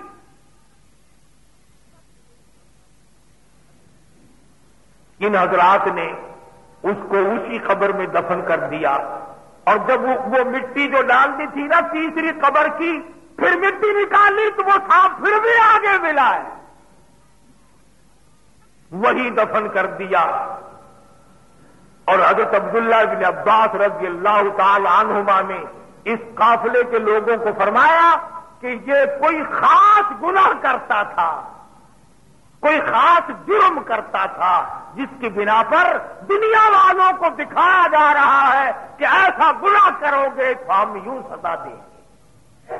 ان حضرات نے اس کو اسی قبر میں دفن کر دیا، اور جب وہ مٹی جو ڈالنی تھی نا تیسری قبر کی، پھر مٹی نکالی تو وہ سانپ پھر بھی آگے ملا ہے، وہی دفن کر دیا۔ اور حضرت عبداللہ بن عباس رضی اللہ تعالی عنہما نے اس قافلے کے لوگوں کو فرمایا کہ یہ کوئی خاص گناہ کرتا تھا، کوئی خاص جرم کرتا تھا، جس کی بنا پر دنیا والوں کو دکھایا جا رہا ہے کہ ایسا گناہ کرو گے تو ہم یوں سزا دیں گے۔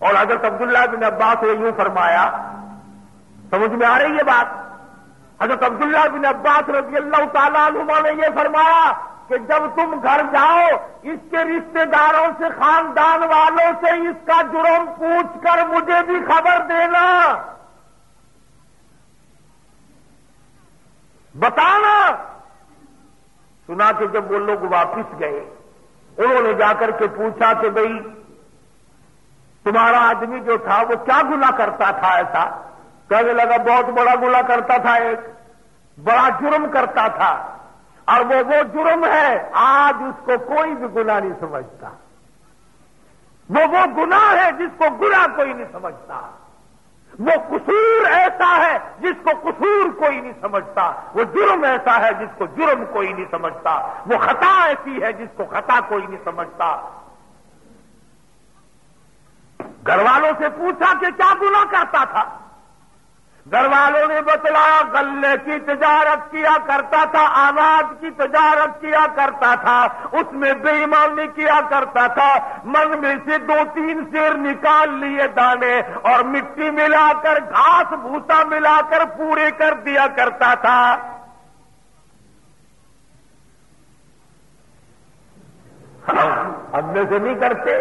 اور حضرت عبداللہ بن عباس نے یوں فرمایا، سمجھ میں آ رہی ہے بات؟ حضرت عبداللہ بن عباس رضی اللہ تعالیٰ عنہما نے یہ فرمایا کہ جب تم گھر جاؤ اس کے رشتہ داروں سے، خاندان والوں سے اس کا جرم پوچھ کر مجھے بھی خبر دینا، بتانا۔ سنا کہ جب وہ لوگ واپس گئے، انہوں نے جا کر کے پوچھا کہ بھئی تمہارا آدمی جو تھا وہ کیا گناہ کرتا تھا ایسا؟ کہنے لگا بہت بڑا گناہ کرتا تھا، ایک بڑا جرم کرتا تھا، اور وہ جرم ہے آج اس کو کوئی بھی گناہ نہیں سمجھتا، وہ گناہ ہے جس کو گناہ کوئی نہیں سمجھتا، وہ قصور ایسا ہے جس کو قصور کوئی نہیں سمجھتا، وہ جرم ایسا ہے جس کو جرم کوئی نہیں سمجھتا، وہ خطا ایسی ہے جس کو خطا کوئی نہیں سمجھتا۔ گھر والوں سے پوچھا کہ کیا گناہ کرتا تھا؟ گھر والوں نے بتلایا غلے کی تجارت کیا کرتا تھا، اناج کی تجارت کیا کرتا تھا، اس میں بے ایمانی کیا کرتا تھا، من میں سے 2-3 سیر نکال لیے دانے اور مٹی ملا کر، گھاس بھوسا ملا کر پورے کر دیا کرتا تھا۔ ہم میں سے نہیں کرتے؟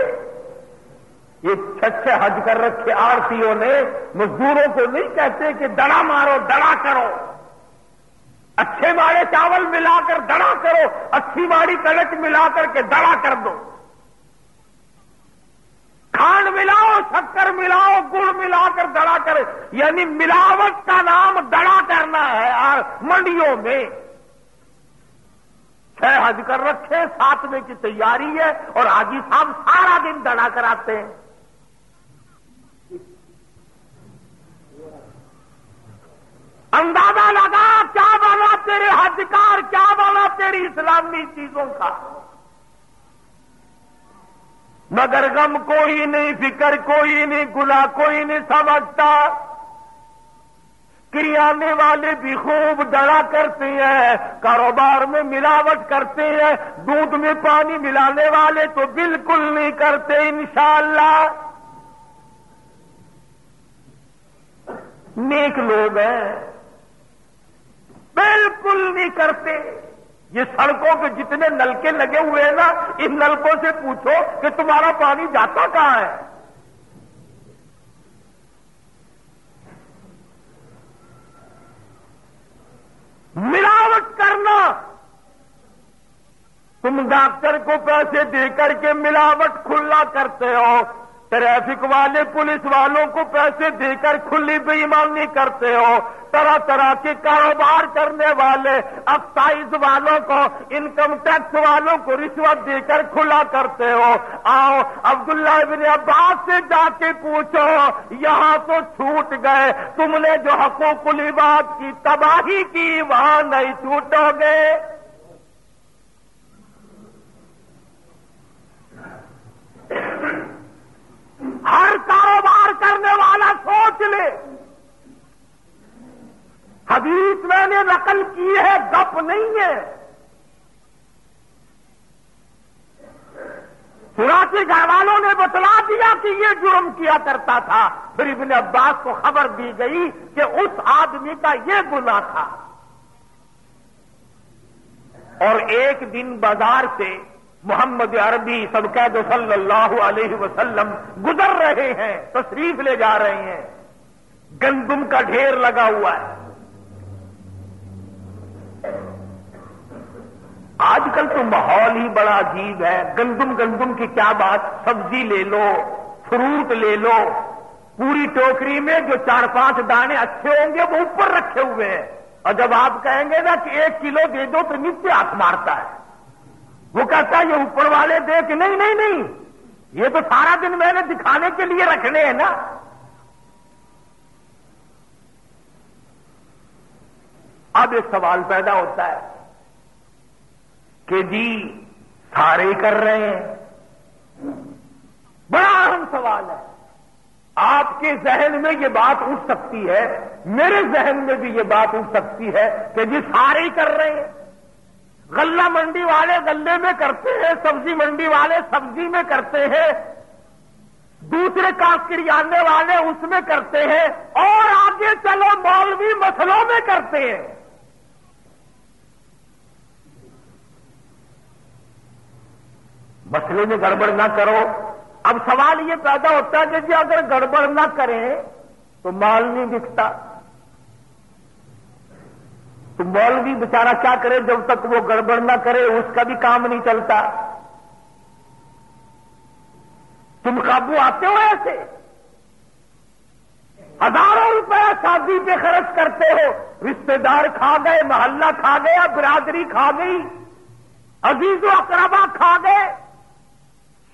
یہ چھچے حج کر رکھے آرتیوں نے مزدوروں کو نہیں کہتے کہ دڑا مارو، دڑا کرو، اچھے ماڑے چاول ملا کر دڑا کرو، اچھی ماڑی کڑک ملا کر کے دڑا کر دو، کھانڈ ملاؤ، شکر ملاؤ، گڑ ملا کر دڑا کر، یعنی ملاوٹ کا نام دڑا کرنا ہے۔ اور منڈیوں میں 6 حج کر رکھے، 7ویں کی تیاری ہے اور حاجی صاحب سارا دن دڑا کراتے ہیں۔ اندازہ لگا کیا بنا تیرے حج کا اور کیا بنا تیری اسلامی چیزوں کا، مگر غم کوئی نہیں، فکر کوئی نہیں، گناہ کوئی نہیں سمجھتا۔ کریانے والے بھی خوب ڈرا کرتے ہیں، کاروبار میں ملاوٹ کرتے ہیں، دودھ میں پانی ملانے والے تو بالکل نہیں کرتے انشاءاللہ، نیک لوگ ہیں، بالکل نہیں کرتے۔ یہ سڑکوں پہ جتنے نلکے لگے ہوئے ہیں نا، ان نلکوں سے پوچھو کہ تمہارا پانی جاتا کہاں ہے؟ ملاوٹ کرنا، تم ڈاکٹر کو پیسے دے کر کے ملاوٹ کھلا کرتے ہو، ٹریفک والے پولیس والوں کو پیسے دے کر کھلی بے ایمانی کرتے ہو، طرح طرح کے کاروبار کرنے والے ایکسائز والوں کو، انکم ٹیکس والوں کو رشوت دے کر کھلا کرتے ہو۔ آؤ عبداللہ ابن عباس سے جا کے پوچھو، یہاں تو چھوٹ گئے، تم نے جو حقوق العباد کی تباہی کی وہاں نہیں چھوٹو گے۔ ہر کاروبار کرنے والا سوچ لے، حدیث میں نے نقل کی ہے، گپ نہیں ہے۔ چنانچہ گھر والوں نے بتلا دیا کہ یہ جرم کیا کرتا تھا، پھر ابن عباس کو خبر دی گئی کہ اس آدمی کا یہ گناہ تھا۔ اور ایک دن بازار سے محمد عربی صدقہ صلی اللہ علیہ وسلم گزر رہے ہیں، تشریف لے جا رہے ہیں، گندم کا ڈھیر لگا ہوا ہے۔ آج کل تو ماحول ہی بڑا عجیب ہے، گندم کی کیا بات، سبزی لے لو، فروٹ لے لو، پوری ٹوکری میں جو 4-5 دانے اچھے ہوں گے وہ اوپر رکھے ہوئے ہیں، اور جب آپ کہیں گے نا کہ 1 کلو دے دو تو نیچے ہاتھ مارتا ہے، وہ کہتا ہے یہ اوپر والے دے کہ نہیں، یہ تو سارا دن میں نے دکھانے کے لیے رکھنے ہیں نا۔ اب ایک سوال پیدا ہوتا ہے کہ جی سارے کر رہے ہیں، بڑا اہم سوال سوال ہے. آپ کے ذہن میں یہ بات اٹھ سکتی ہے, میرے ذہن میں بھی یہ بات اٹھ سکتی ہے کہ جی سارے ہی کر رہے ہیں. غلہ منڈی والے غلے میں کرتے ہیں, سبزی منڈی والے سبزی میں کرتے ہیں, دوسرے کاشتکاری والے اس میں کرتے ہیں, اور آگے چلو مولوی مسئلوں میں کرتے ہیں. مسئلے میں گڑبڑ نہ کرو. اب سوال یہ پیدا ہوتا ہے کہ جی اگر گڑبڑ نہ کریں تو مال نہیں بکتا, تو مولوی بیچارہ کیا کرے جب تک وہ گڑبڑ نہ کرے, اس کا بھی کام نہیں چلتا. تم قابو آتے ہو ایسے؟ ہزاروں روپے شادی پہ خرچ کرتے ہو, رشتے دار کھا گئے, محلہ کھا گیا, برادری کھا گئی, عزیز و اقربا کھا گئے.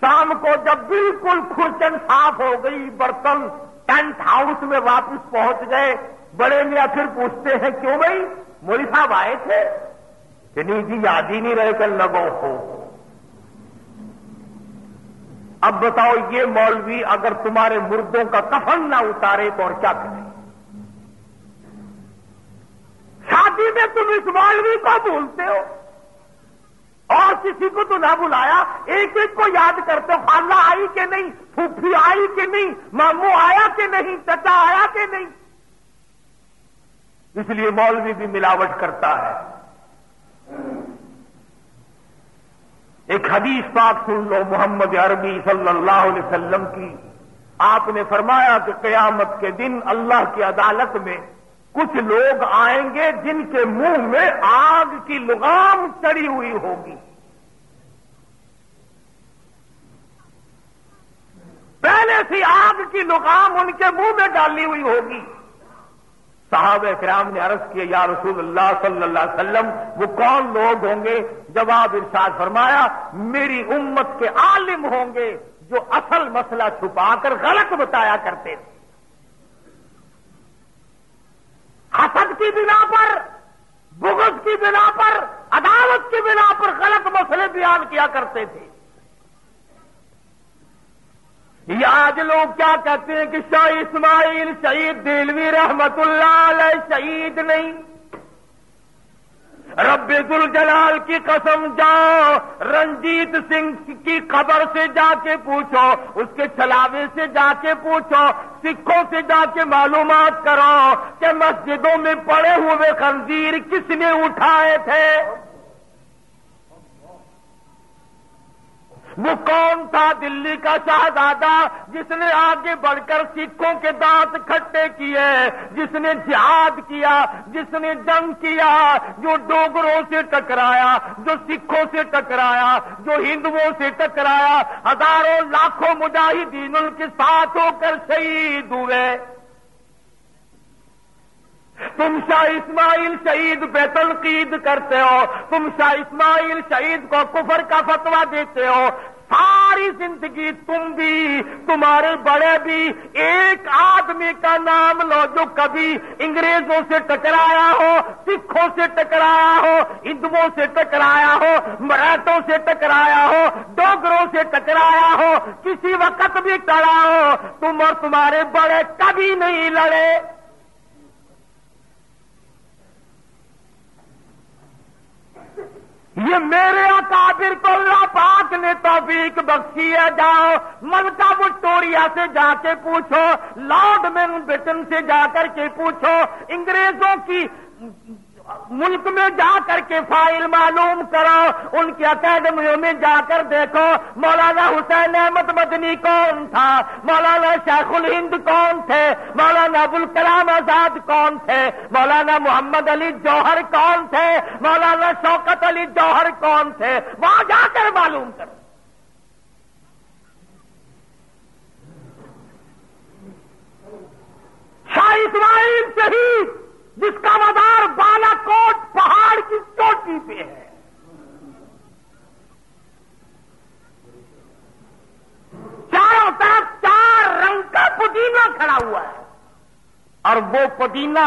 شام کو جب بالکل کھرچن صاف ہو گئی, برتن ٹینٹ ہاؤس میں واپس پہنچ گئے, بڑے میاں پھر پوچھتے ہیں کیوں بھائی مولوی صاحب آئے تھے؟ کہ نہیں جی یاد ہی نہیں رہے کہ لگو ہو. اب بتاؤ یہ مولوی اگر تمہارے مردوں کا کفن نہ اتارے تو اور کیا کرے؟ شادی میں تم اس مولوی کو بھولتے ہو اور کسی کو تو نہ بلایا, ایک ایک کو یاد کرتے ہو. خالہ آئی کہ نہیں, پھوپھی آئی کہ نہیں, ماموں آیا کہ نہیں, چچا آیا کہ نہیں. اس لیے مولوی بھی ملاوٹ کرتا ہے. ایک حدیث پاک سن لو محمد عربی صلی اللہ علیہ وسلم کی. آپ نے فرمایا کہ قیامت کے دن اللہ کی عدالت میں کچھ لوگ آئیں گے جن کے منہ میں آگ کی لگام چڑھی ہوئی ہوگی. پہلے سے آگ کی لگام ان کے منہ میں ڈالی ہوئی ہوگی. صحابہ کرام نے عرض کیا یا رسول اللہ صلی اللہ علیہ وسلم وہ کون لوگ ہوں گے؟ جواب ارشاد فرمایا میری امت کے عالم ہوں گے جو اصل مسئلہ چھپا کر غلط بتایا کرتے تھے. حسد کی بنا پر, بغض کی بنا پر, عداوت کی بنا پر غلط مسئلے بیان کیا کرتے تھے. یہ آج لوگ کیا کہتے ہیں کہ شاہ اسماعیل شہید دہلوی رحمت اللہ علیہ شہید نہیں. رب ذوالجلال کی قسم جاؤ, رنجیت سنگھ کی قبر سے جا کے پوچھو, اس کے چھلاوے سے جا کے پوچھو, سکھوں سے جا کے معلومات کرو کہ مسجدوں میں پڑے ہوئے خنزیر کس نے اٹھائے تھے. وہ کون تھا دلی کا شہزادہ جس نے آگے بڑھ کر سکھوں کے دانت کھٹے کیے, جس نے جہاد کیا, جس نے جنگ کیا, جو ڈوگروں سے ٹکرایا, جو سکھوں سے ٹکرایا, جو ہندوؤں سے ٹکرایا, ہزاروں لاکھوں مجاہدین ان کے ساتھ ہو کر شہید ہوئے. تم شاہ اسماعیل شہید پہ تنقید کرتے ہو, تم شاہ اسماعیل شہید کو کفر کا فتویٰ دیتے ہو. ساری زندگی تم بھی, تمہارے بڑے بھی, ایک آدمی کا نام لو جو کبھی انگریزوں سے ٹکرایا ہو, سکھوں سے ٹکرایا ہو, ہندوؤں سے ٹکرایا ہو, مراٹھوں سے ٹکرایا ہو, ڈوگروں سے ٹکرایا ہو, کسی وقت بھی ٹڑا ہو. تم اور تمہارے بڑے کبھی نہیں لڑے. یہ میرے اکابر کو اللہ پاک نے توفیق بخشی ہے. جاؤ ملکہ وکٹوریا سے جا کے پوچھو, لارڈ ماؤنٹ بیٹن سے جا کر کے پوچھو, انگریزوں کی ملک میں جا کر کے فائل معلوم کرو, ان کی اکیڈمیوں میں جا کر دیکھو مولانا حسین احمد مدنی کون تھا, مولانا شیخ الہند کون تھے, مولانا ابوالکلام آزاد کون تھے, مولانا محمد علی جوہر کون تھے, مولانا شوکت علی جوہر کون تھے, وہاں جا کر معلوم کرو. شاہ اسماعیل شہید جس کا مزار بالا کوٹ پہاڑ کی چوٹی پہ ہے, چاروں طرف 4 رنگ کا پودینہ کھڑا ہوا ہے, اور وہ پودینہ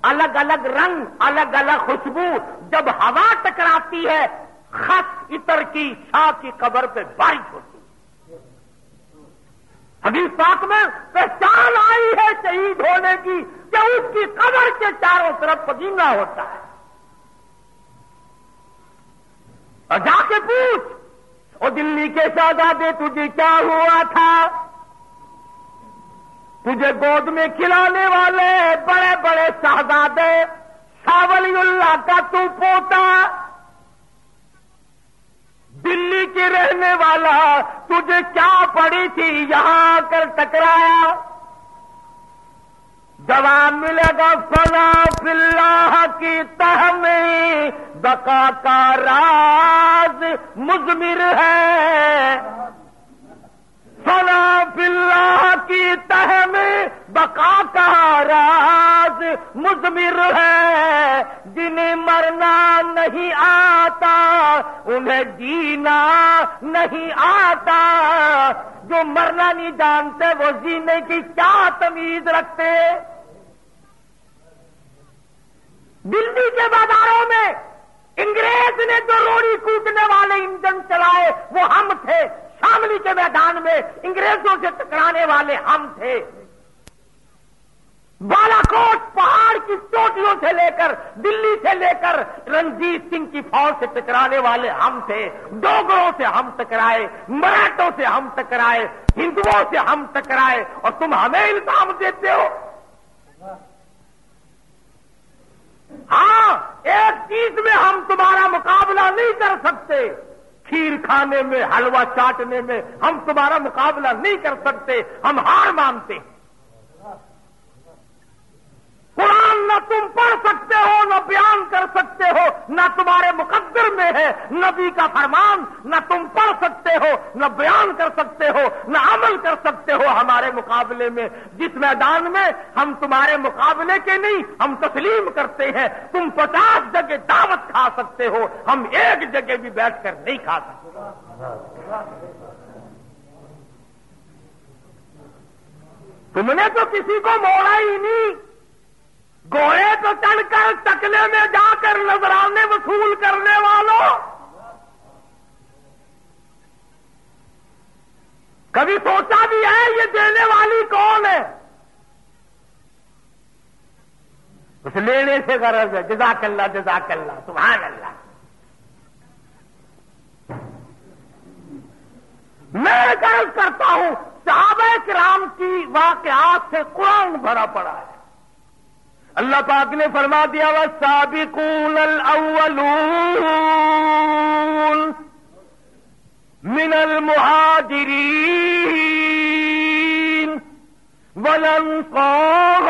الگ الگ رنگ, الگ الگ خوشبو, جب ہوا ٹکراتی ہے خط عطر کی شاہ کی قبر پہ بارش ہوتی ہے. حدیث پاک میں پہچان آئی ہے شہید ہونے کی کہ اس کی قبر کے چاروں طرف پسینہ ہوتا ہے. اور جا کے پوچھ او دلی کے شہزادے تجھے کیا ہوا تھا؟ تجھے گود میں کھلانے والے بڑے بڑے شہزادے شاہ ولی اللہ کا تو پوتا، دلی کے رہنے والا، تجھے کیا پڑی تھی یہاں آ کر ٹکرایا؟ جواب ملے گا فنا فی اللہ کی تہ میں بقا کا راز مضمر ہے. فنا فی اللہ کی تہ میں بقا کا راز مضمر ہے. جنہیں مرنا نہیں آتا انہیں جینا نہیں آتا. جو مرنا نہیں جانتے وہ جینے کی کیا تمیز رکھتے؟ دلی کے بازاروں میں انگریز نے جو روڑی کوٹنے والے انجن چلائے وہ ہم تھے. شاملی کے میدان میں انگریزوں سے ٹکرانے والے ہم تھے. بالاکوٹ پہاڑ کی چوٹیوں سے لے کر دلی سے لے کر رنجیت سنگھ کی فوج سے ٹکرانے والے ہم تھے. ڈوگروں سے ہم ٹکرائے، مراٹھوں سے ہم ٹکرائے، ہندوؤں سے ہم ٹکرائے، اور تم ہمیں الزام دیتے ہو. ہاں، ایک چیز میں ہم تمہارا مقابلہ نہیں کر سکتے، کھیر کھانے میں، حلوہ چاٹنے میں ہم تمہارا مقابلہ نہیں کر سکتے. ہم ہار مانتے ہیں. قرآن نہ تم پڑھ سکتے ہو، نہ بیان کر سکتے ہو، نہ تمہارے مقدر میں ہے. نبی کا فرمان نہ تم پڑھ سکتے ہو، نہ بیان کر سکتے ہو، نہ عمل کر سکتے ہو ہمارے مقابلے میں. جس میدان میں ہم تمہارے مقابلے کے نہیں، ہم تسلیم کرتے ہیں. تم 50 جگہ دعوت کھا سکتے ہو، ہم ایک جگہ بھی بیٹھ کر نہیں کھا سکتے. تم نے تو کسی کو موڑا ہی نہیں. گھوڑے تو چڑھ کر تکلے میں جا کر نذرانے وصول کرنے والوں، کبھی سوچا بھی ہے یہ دینے والی کون ہے؟ اس لینے سے غرض ہے. جزاک اللہ، جزاک اللہ، سبحان اللہ. میں غرض کرتا ہوں صحابہ کرام کی واقعات سے قرآن بھرا پڑا ہے. اللہ پاک نے فرما دیا والسابقون الاولون من المہاجرین والانصار.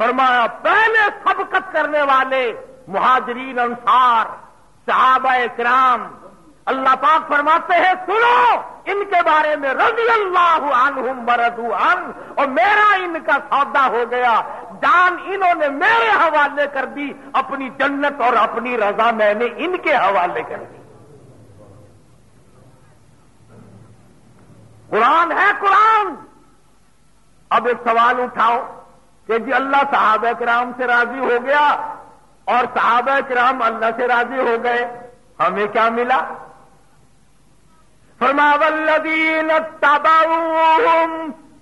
فرمایا پہلے سبقت کرنے والے مہاجرین، انصار، صحابہ کرام. اللہ پاک فرماتے ہیں سنو ان کے بارے میں رضی اللہ عنہم ورضوا عنہ، اور میرا ان کا سودا ہو گیا. جان انہوں نے میرے حوالے کر دی، اپنی جنت اور اپنی رضا میں نے ان کے حوالے کر دی. قرآن ہے قرآن. اب ایک سوال اٹھاؤ کہ جی اللہ صحابہ کرام سے راضی ہو گیا اور صحابہ کرام اللہ سے راضی ہو گئے، ہمیں کیا ملا؟ فرمایا والذین اتبعوہم،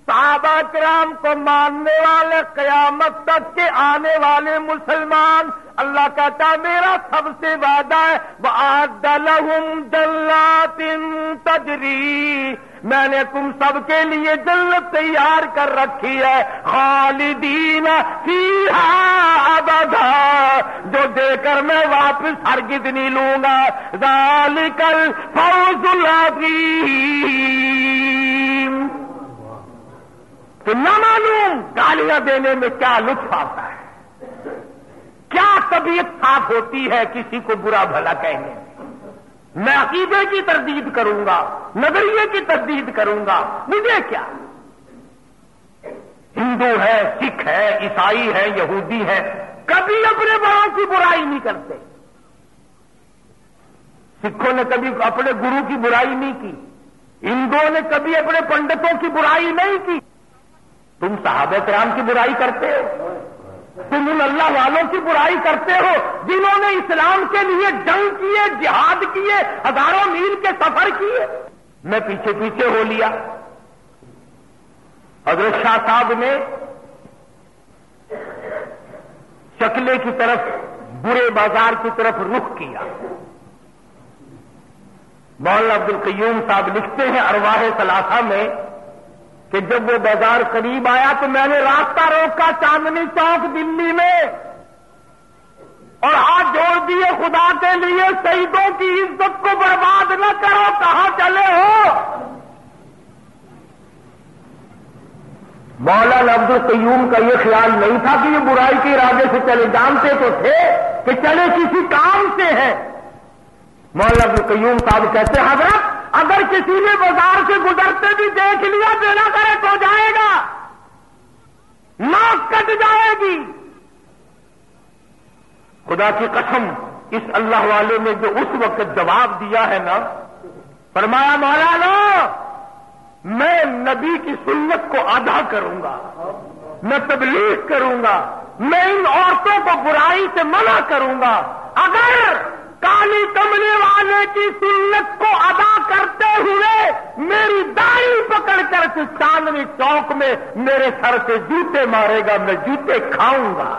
صحابہ کرام کو ماننے والے قیامت تک کے آنے والے مسلمان. اللہ کہتا میرا سب سے وعدہ ہے وَأَعَدَّ لَهُمْ جَنَّاتٍ تَجْرِي، میں نے تم سب کے لیے جنت تیار کر رکھی ہے، خالدین فیہا ابدا، جو دے کر میں واپس ہرگز نہیں لوں گا. ذالک الفوز العظیم. تو نہ معلوم گالیاں دینے میں کیا لطف آتا ہے، کیا طبیعت صاف ہوتی ہے کسی کو برا بھلا کہنے. میں عقیدے کی تردید کروں گا، نظریے کی تردید کروں گا، مجھے کیا؟ ہندو ہے، سکھ ہے، عیسائی ہے، یہودی ہے، کبھی اپنے بڑوں کی برائی نہیں کرتے. سکھوں نے کبھی اپنے گرو کی برائی نہیں کی، ہندوؤں نے کبھی اپنے پنڈتوں کی برائی نہیں کی. تم صحابہ کرام کی برائی کرتے ہو، تم ان اللہ والوں کی برائی کرتے ہو جنہوں نے اسلام کے لیے جنگ کیے، جہاد کیے، ہزاروں میل کے سفر کیے. میں پیچھے پیچھے ہو لیا. حضرت شاہ صاحب نے چکلے کی طرف برے بازار کی طرف رخ کیا. مولانا عبد القیوم صاحب لکھتے ہیں ارواح ثلاثہ میں کہ جب وہ بازار قریب آیا تو میں نے راستہ روکا چاندنی چوک دلی میں اور ہاتھ جوڑ دیے, خدا کے لیے شہیدوں کی عزت کو برباد نہ کرو, کہاں چلے ہو؟ مولانا عبد القیوم کا یہ خیال نہیں تھا کہ یہ برائی کے ارادے سے چلے, جانتے تو تھے کہ چلے کسی کام سے ہیں. مولانا عبد القیوم صاحب کہتے ہیں حضرت اگر کسی نے بازار سے گزرتے بھی دیکھ لیا بیڑا کرے تو جائے گا, ناک کٹ جائے گی. خدا کی قسم اس اللہ والے نے جو اس وقت جواب دیا ہے نا, فرمایا مولانا میں نبی کی سنت کو ادا کروں گا, میں تبلیغ کروں گا, میں ان عورتوں کو برائی سے منع کروں گا. اگر کالی کملی والے کی سنت کو ادا کرتے ہوئے میری داڑھی پکڑ کر کے چاندنی چوک میں میرے سر سے جوتے مارے گا, میں جوتے کھاؤں گا.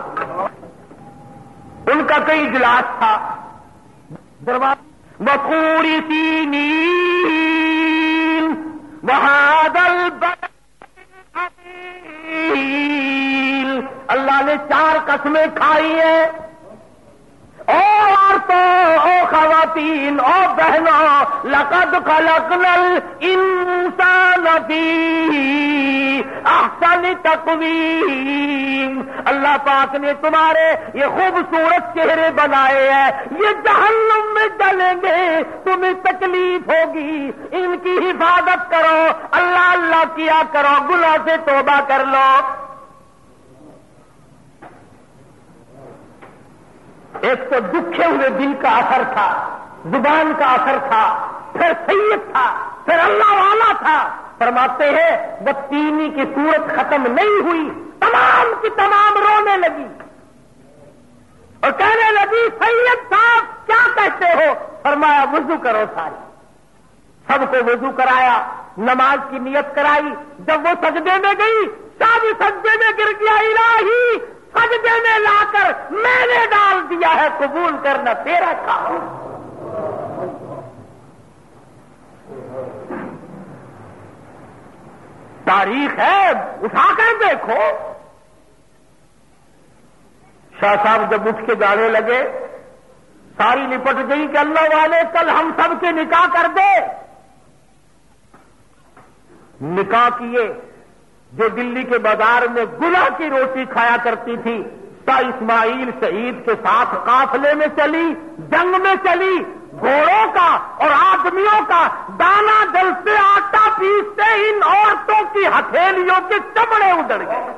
ان کا کئی اجلاس تھا. وقوری سینین وہادل اللہ نے 4 قسمیں کھائی ہیں. او عورتوں, او خواتین, او بہنوں, لقد خلقنا الانسان فی احسن تقویم. اللہ پاک نے تمہارے یہ خوبصورت چہرے بنائے ہیں, یہ جہنم میں ڈلیں گے, تمہیں تکلیف ہوگی, ان کی حفاظت کرو, اللہ اللہ کیا کرو, گناہ سے توبہ کر لو. ایک تو دکھے ہوئے دل کا اثر تھا, زبان کا اثر تھا, پھر سید تھا, پھر اللہ والا تھا. فرماتے ہیں بطینی کی صورت ختم نہیں ہوئی, تمام کی تمام رونے لگی اور کہنے لگی سید صاحب کیا کہتے ہو؟ فرمایا وضو کرو سارے. سب کو وضو کرایا, نماز کی نیت کرائی. جب وہ سجدے میں گئی, سب سجدے میں گر گیا. الہی سجدے میں لا کر میں نے ڈال دیا ہے, قبول کرنا تیرا کام. تاریخ ہے, اٹھا کر دیکھو. شاہ صاحب جب اٹھ کے جانے لگے, ساری لپٹ گئی کہ اللہ والے کل ہم سب کے نکاح کر دے. نکاح کیے. جو دلی کے بازار میں گلا کی روٹی کھایا کرتی تھی, تا اسماعیل شہید کے ساتھ قافلے میں چلی, جنگ میں چلی, گھوڑوں کا اور آدمیوں کا دانا جلتے آٹا پیستے ان عورتوں کی ہتھیلیوں کے چمڑے اجڑ گئے.